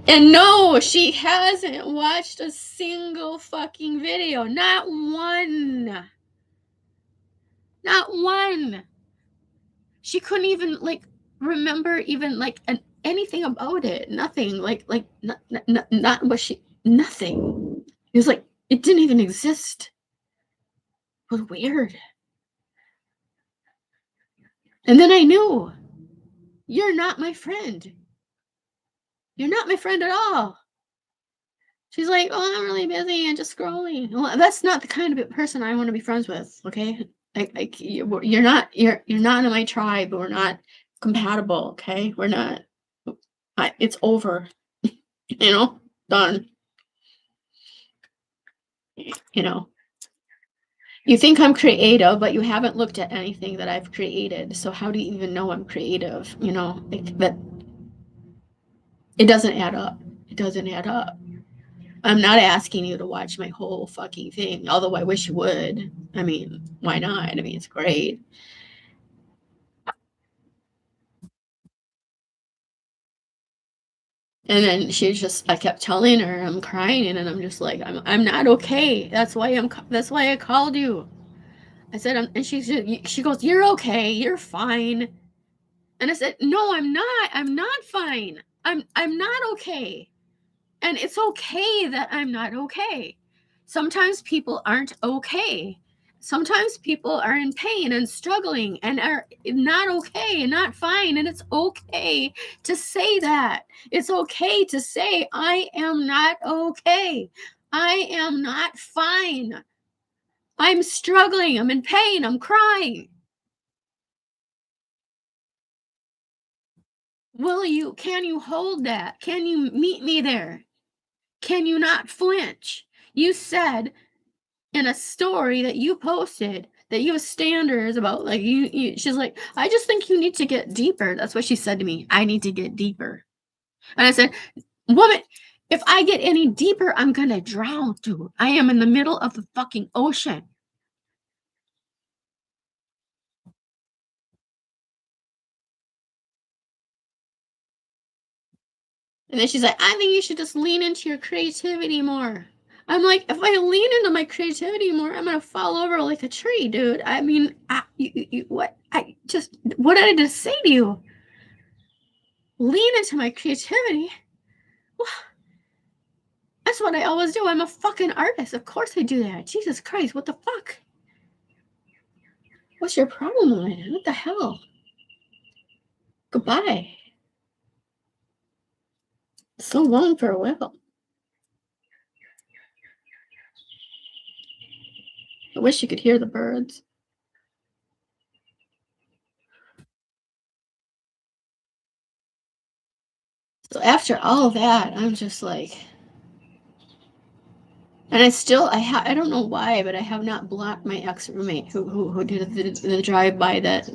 And no, she hasn't watched a single fucking video. Not one. Not one. She couldn't even like remember even like anything about it. Nothing. Like not what she nothing. It was like it didn't even exist. It was weird. And then I knew you're not my friend. You're not my friend at all. She's like, oh, I'm really busy and just scrolling. Well, that's not the kind of person I want to be friends with. Okay, you're not in my tribe. We're not compatible. Okay, we're not. It's over. You know, done. You know, you think I'm creative, but you haven't looked at anything that I've created. So how do you even know I'm creative? You know, like that. It doesn't add up. It doesn't add up. I'm not asking you to watch my whole fucking thing, although I wish you would. I mean, why not? I mean, it's great. And then I kept telling her I'm crying, and I'm just like, I'm not okay. That's why I called you. I said, and she goes, you're okay, you're fine. And I said, no, I'm not fine. I'm not okay. And it's okay that I'm not okay. Sometimes people aren't okay. Sometimes people are in pain and struggling and are not okay and not fine. And it's okay to say that. It's okay to say, I am not okay. I am not fine. I'm struggling. I'm in pain. I'm crying. Can you hold that? Can you meet me there? Can you not flinch? You said in a story that you posted that you have standards about like she's like, I just think you need to get deeper. That's what she said to me. I need to get deeper. And I said, woman, if I get any deeper, I'm gonna drown, dude. I am in the middle of the fucking ocean. And then she's like, I think you should just lean into your creativity more. I'm like, if I lean into my creativity more, I'm gonna fall over like a tree, dude. I mean, what? What did I just say to you? Lean into my creativity? Well, that's what I always do. I'm a fucking artist. Of course I do that. Jesus Christ, what the fuck? What's your problem, Elena? What the hell? Goodbye. So long, farewell. I wish you could hear the birds. So after all that, I'm just like, and I don't know why, but I have not blocked my ex roommate who did the drive by that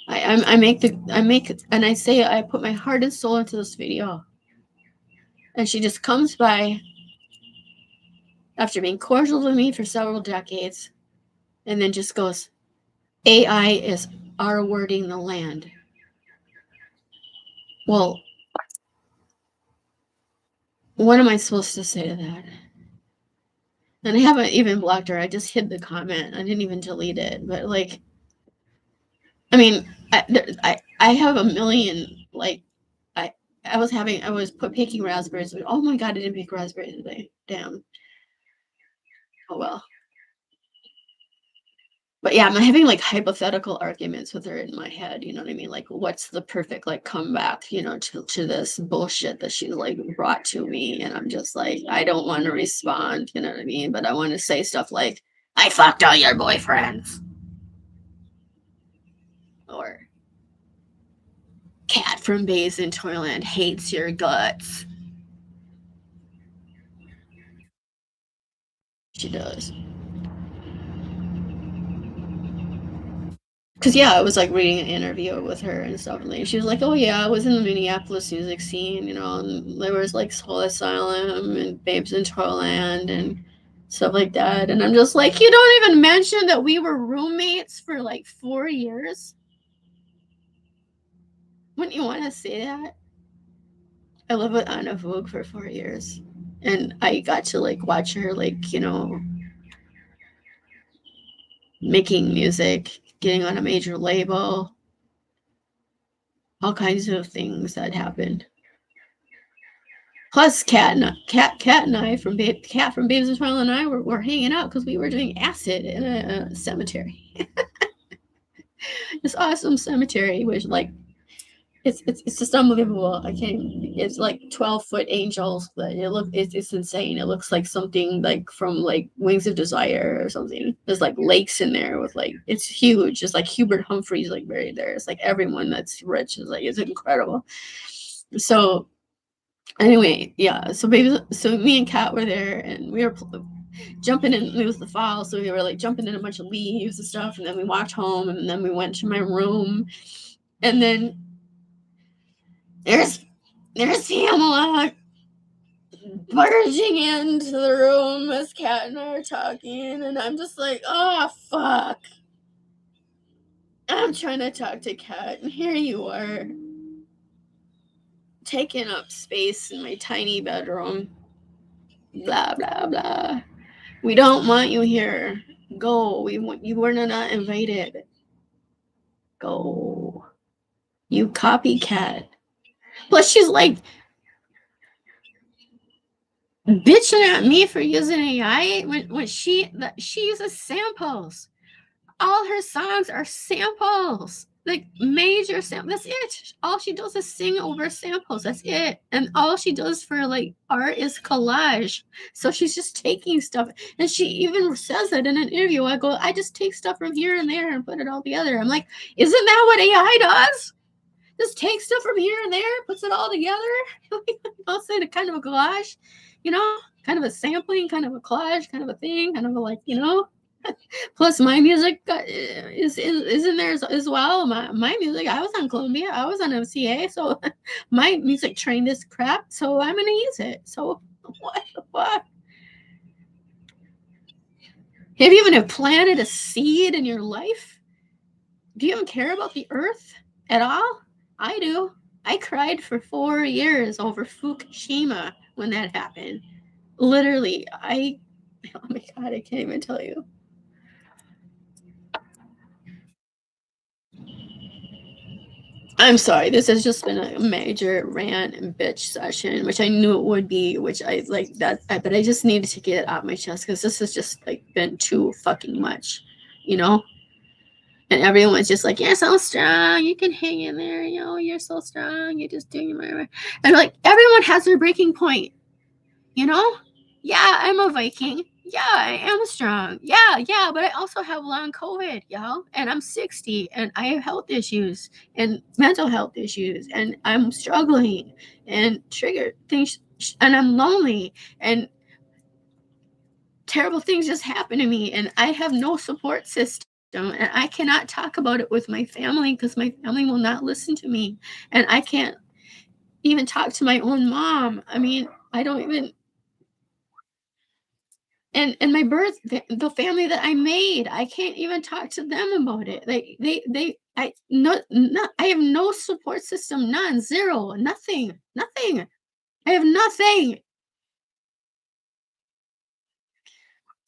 I make and I say I put my heart and soul into this video, and she just comes by after being cordial with me for several decades, and then just goes, AI is R-wording the land. Well, what am I supposed to say to that? And I haven't even blocked her. I just hid the comment. I didn't even delete it. But like, I mean, I have a million like, I I was picking raspberries. Oh my god, I didn't pick raspberries today. Damn. Oh well. But yeah, I'm having like hypothetical arguments with her in my head. You know what I mean? Like, what's the perfect like comeback? You know, to this bullshit that she's like brought to me, and I'm just like, I don't want to respond. You know what I mean? But I want to say stuff like, "I fucked all your boyfriends," or "Cat from Bays in Toyland hates your guts." She does. Cause yeah, I was like reading an interview with her and stuff, and like, she was like, "Oh yeah, I was in the Minneapolis music scene, you know, and there was like Soul Asylum and Babes in Toyland and stuff like that." And I'm just like, you don't even mention that we were roommates for like 4 years. Wouldn't you want to say that? I lived with Anna Vogue for 4 years, and I got to like watch her like making music, getting on a major label, all kinds of things that happened. Plus, Cat and I from Cat from Babes in Toyland and I were hanging out because we were doing acid in a cemetery. This awesome cemetery, which like it's just unbelievable. I can't. It's like 12-foot angels. But it's insane. It looks like something like from like Wings of Desire or something. There's like lakes in there with like it's huge. It's like Hubert Humphrey's like buried there. It's like everyone that's rich is like it's incredible. So anyway, yeah. So me and Kat were there, and we were jumping in. It was the fall, so we were like jumping in a bunch of leaves and stuff. And then we walked home, and then we went to my room, and then there's Pamela barging into the room as Kat and I are talking, and I'm just like, oh fuck. I'm trying to talk to Kat, and here you are, taking up space in my tiny bedroom. Blah blah blah. We don't want you here. Go. You were not invited. Go. You copycat. Plus, she's like bitching at me for using AI when she uses samples. All her songs are samples, like major samples. That's it. All she does is sing over samples. That's it. And all she does for like art is collage. So she's just taking stuff. And she even says it in an interview. I go, I just take stuff from here and there and put it all together. I'm like, isn't that what AI does? Just takes stuff from here and there, puts it all together. I'll say the kind of a collage, kind of a sampling, kind of a collage, kind of a thing, kind of a like, Plus, my music is in there as well. My music, I was on Columbia, I was on MCA, so my music trained is crap. So I'm gonna use it. So what? Have you even planted a seed in your life? Do you even care about the earth at all? I do. I cried for 4 years over Fukushima when that happened. Literally, oh my god, I can't even tell you. I'm sorry. This has just been a major rant and bitch session, which I knew it would be, which I like that, but I just needed to get it off my chest because this has just like been too fucking much, you know? And everyone's just like, you're so strong. You can hang in there. You're so strong. You're just doing my. And like, everyone has their breaking point, you know? Yeah, I'm a Viking. Yeah, I am strong. Yeah, but I also have long COVID, and I'm 60 and I have health issues and mental health issues and I'm struggling and trigger things and I'm lonely and terrible things just happen to me and I have no support system and I cannot talk about it with my family because my family will not listen to me and I can't even talk to my own mom. I mean, I don't even and my the family that I made, I can't even talk to them about it. Like I no, I have no support system, none, zero, nothing. I have nothing.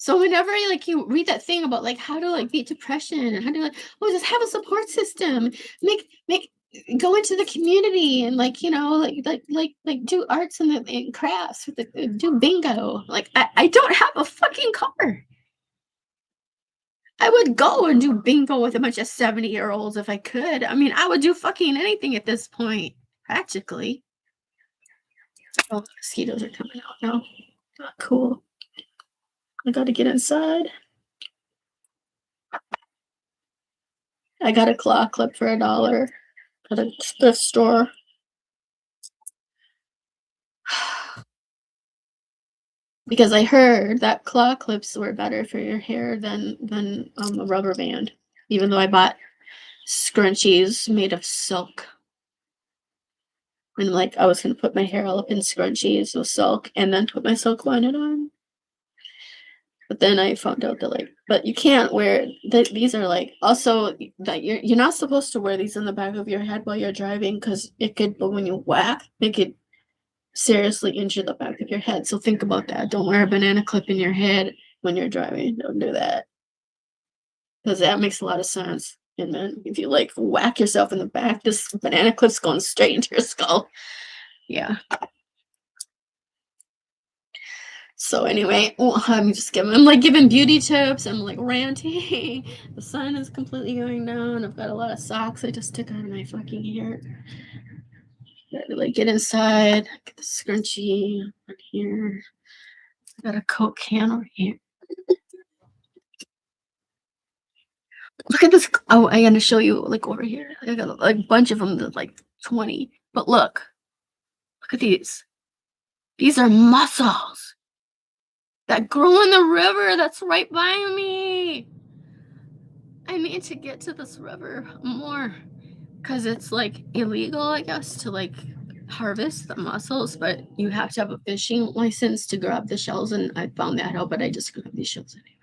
So whenever like you read that thing about like how to like beat depression and how to like, oh, just have a support system, make go into the community and like like do arts and crafts with the do bingo. Like I don't have a fucking car. I would go and do bingo with a bunch of 70-year-olds if I could. I mean, I would do fucking anything at this point, practically. Oh, mosquitoes are coming out now. Oh, cool. I gotta get inside. I got a claw clip for $1 at a thrift store. Because I heard that claw clips were better for your hair than a rubber band. Even though I bought scrunchies made of silk. And like I was gonna put my hair all up in scrunchies with silk and then put my silk bonnet on. But then I found out that like, but you can't wear these are like also that you're not supposed to wear these in the back of your head while you're driving because it could, but when you whack, it could seriously injure the back of your head. So think about that. Don't wear a banana clip in your head when you're driving. Don't do that because that makes a lot of sense. And then if you like whack yourself in the back, this banana clip's going straight into your skull. Yeah. So anyway, I'm like giving beauty tips. I'm like ranting. The sun is completely going down. I've got a lot of socks I just took out of my fucking hair. Gotta like get inside, get the scrunchie on here. I got a Coke can over here. Look at this. Oh, I gotta show you like over here. I got like a bunch of them, that like 20. But look at these. These are mussels that grow in the river that's right by me. I need to get to this river more because it's like illegal, I guess, to like harvest the mussels, but you have to have a fishing license to grab the shells. And I found that out, but I just grabbed these shells anyway.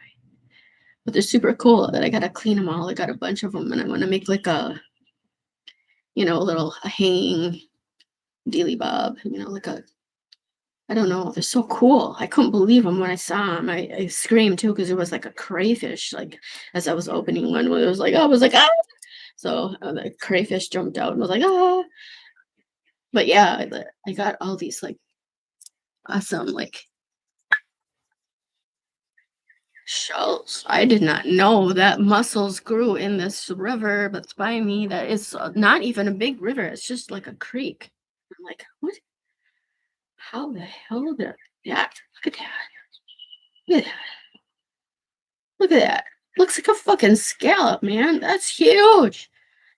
But they're super cool that I gotta clean them all. I got a bunch of them and I want to make like a, a little hanging dealy bob, like a, I don't know. They're so cool. I couldn't believe them when I saw them. I screamed too because it was like a crayfish. Like as I was opening one, it was like I was like ah. So the crayfish jumped out and was like ah. But yeah, I got all these like awesome like shells. I did not know that mussels grew in this river, but it's by me. That is not even a big river. It's just like a creek. I'm like, what? How the hell did that? Look at that. Look at that. Look at that. Looks like a fucking scallop, man. That's huge.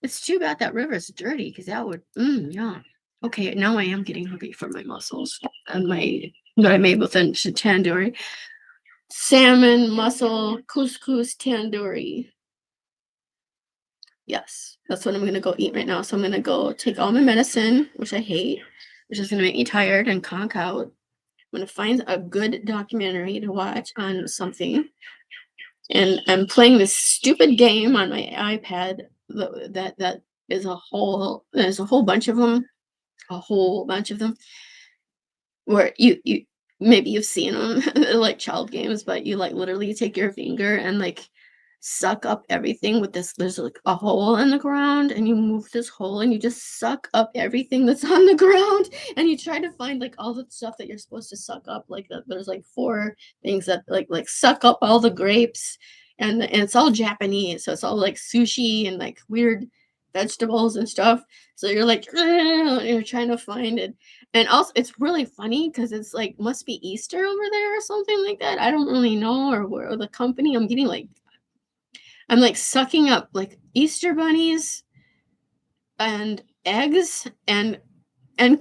It's too bad that river is dirty because that would, yeah. Okay, now I am getting hungry for my mussels and my that I made with a tandoori. Salmon, mussel, couscous, tandoori. Yes, that's what I'm gonna go eat right now. So I'm gonna go take all my medicine, which I hate, which is gonna make me tired and conk out. I'm gonna find a good documentary to watch on something. And I'm playing this stupid game on my iPad that is there's a whole bunch of them, where you maybe you've seen them like child games, but you like literally take your finger and like suck up everything with this. There's like a hole in the ground, and you move this hole, and you just suck up everything that's on the ground, and you try to find like all the stuff that you're supposed to suck up. Like there's like 4 things that like suck up all the grapes, and it's all Japanese, so it's all like sushi and like weird vegetables and stuff. So you're like you're trying to find it. And also, it's really funny because it's like must be Easter over there or something like that. I don't really know, or where the company. I'm like sucking up like Easter bunnies and eggs and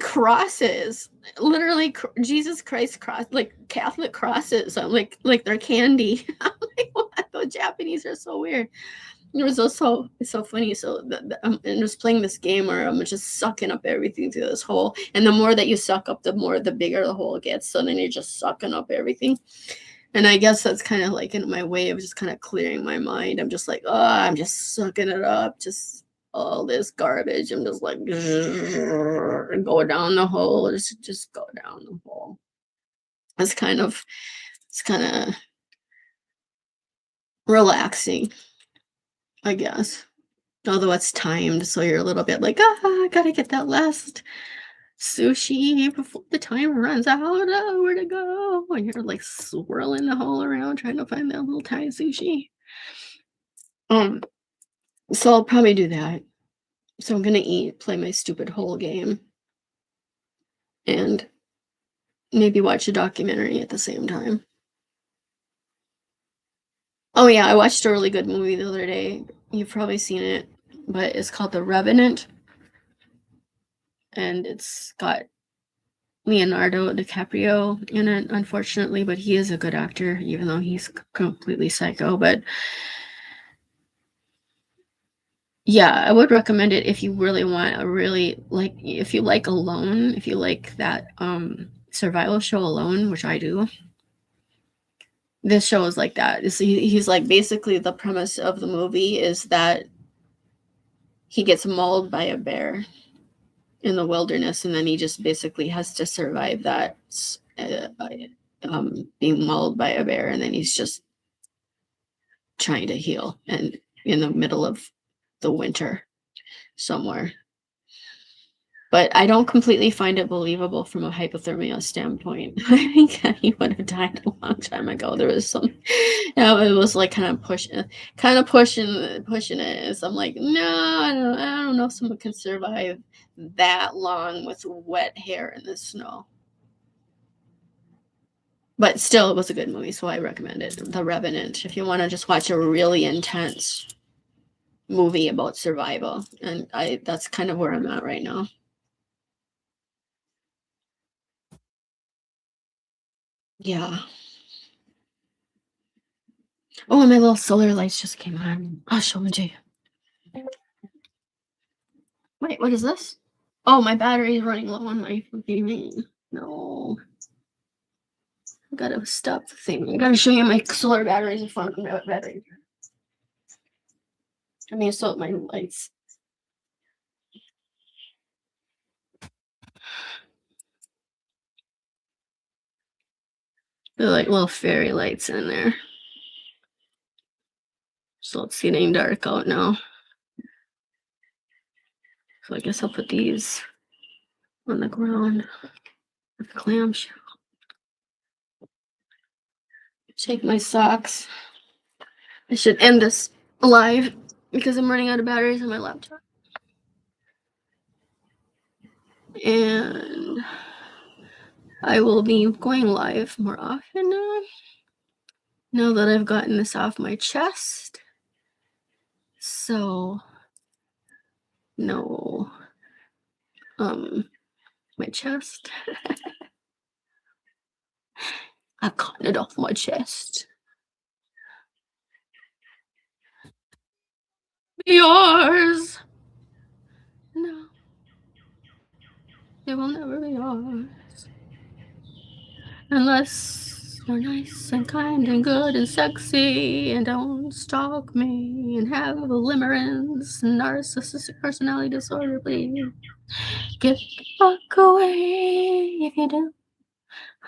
crosses. Literally, Jesus Christ cross, like Catholic crosses. I'm like they're candy. I'm like, what? The Japanese are so weird. It was also it's so funny. So I'm just playing this game where I'm just sucking up everything through this hole, and the more that you suck up, the bigger the hole gets. So then you're just sucking up everything, and I guess that's kind of like in my way of just kind of clearing my mind. I'm just like, oh, I'm just sucking it up, just all this garbage. I'm just like go down the hole, just go down the hole. It's kind of relaxing, I guess. Although it's timed, so you're a little bit like, ah, I gotta get that last sushi before the time runs out. Oh, where to go? And you're like swirling the hole around trying to find that little tiny sushi. Um, so I'll probably do that. So I'm gonna eat, play my stupid whole game, and maybe watch a documentary at the same time. Oh yeah, I watched a really good movie the other day. You've probably seen it, but it's called The Revenant, and it's got Leonardo DiCaprio in it, unfortunately, but he is a good actor, even though he's completely psycho. But yeah, I would recommend it if you really want a really like if you like Alone, if you like that survival show Alone, which I do. This show is like that. He's like basically the premise of the movie is that he gets mauled by a bear in the wilderness, and then he just basically has to survive that being mauled by a bear, and then he's just trying to heal and in the middle of the winter somewhere. But I don't completely find it believable from a hypothermia standpoint. I think he would have died a long time ago. There was some, it was like pushing it. So I'm like, no, I don't know if someone can survive that long with wet hair in the snow. But still, it was a good movie, so I recommend it. The Revenant, if you want to just watch a really intense movie about survival, and that's kind of where I'm at right now. Yeah. Oh, and my little solar lights just came on. I'll show them to you. Wait, what is this? Oh, my battery is running low on my gaming. No. I gotta stop the thing. I gotta show you my solar batteries in front of my battery. I mean, so my lights. They're like little fairy lights in there. So it's getting dark out now. So I guess I'll put these on the ground with the clamshell. Take my socks. I should end this live because I'm running out of batteries on my laptop. And I will be going live more often now that I've gotten this off my chest. So, no, my chest. I've gotten it off my chest. Yours. No, it will never be yours. Unless you're nice and kind and good and sexy and don't stalk me and have a limerence, narcissistic personality disorder, please. Get the fuck away if you do.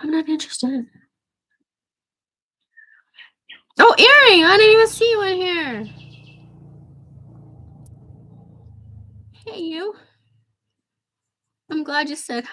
I'm not interested. Oh, earring! I didn't even see you in here. Hey, you. I'm glad you said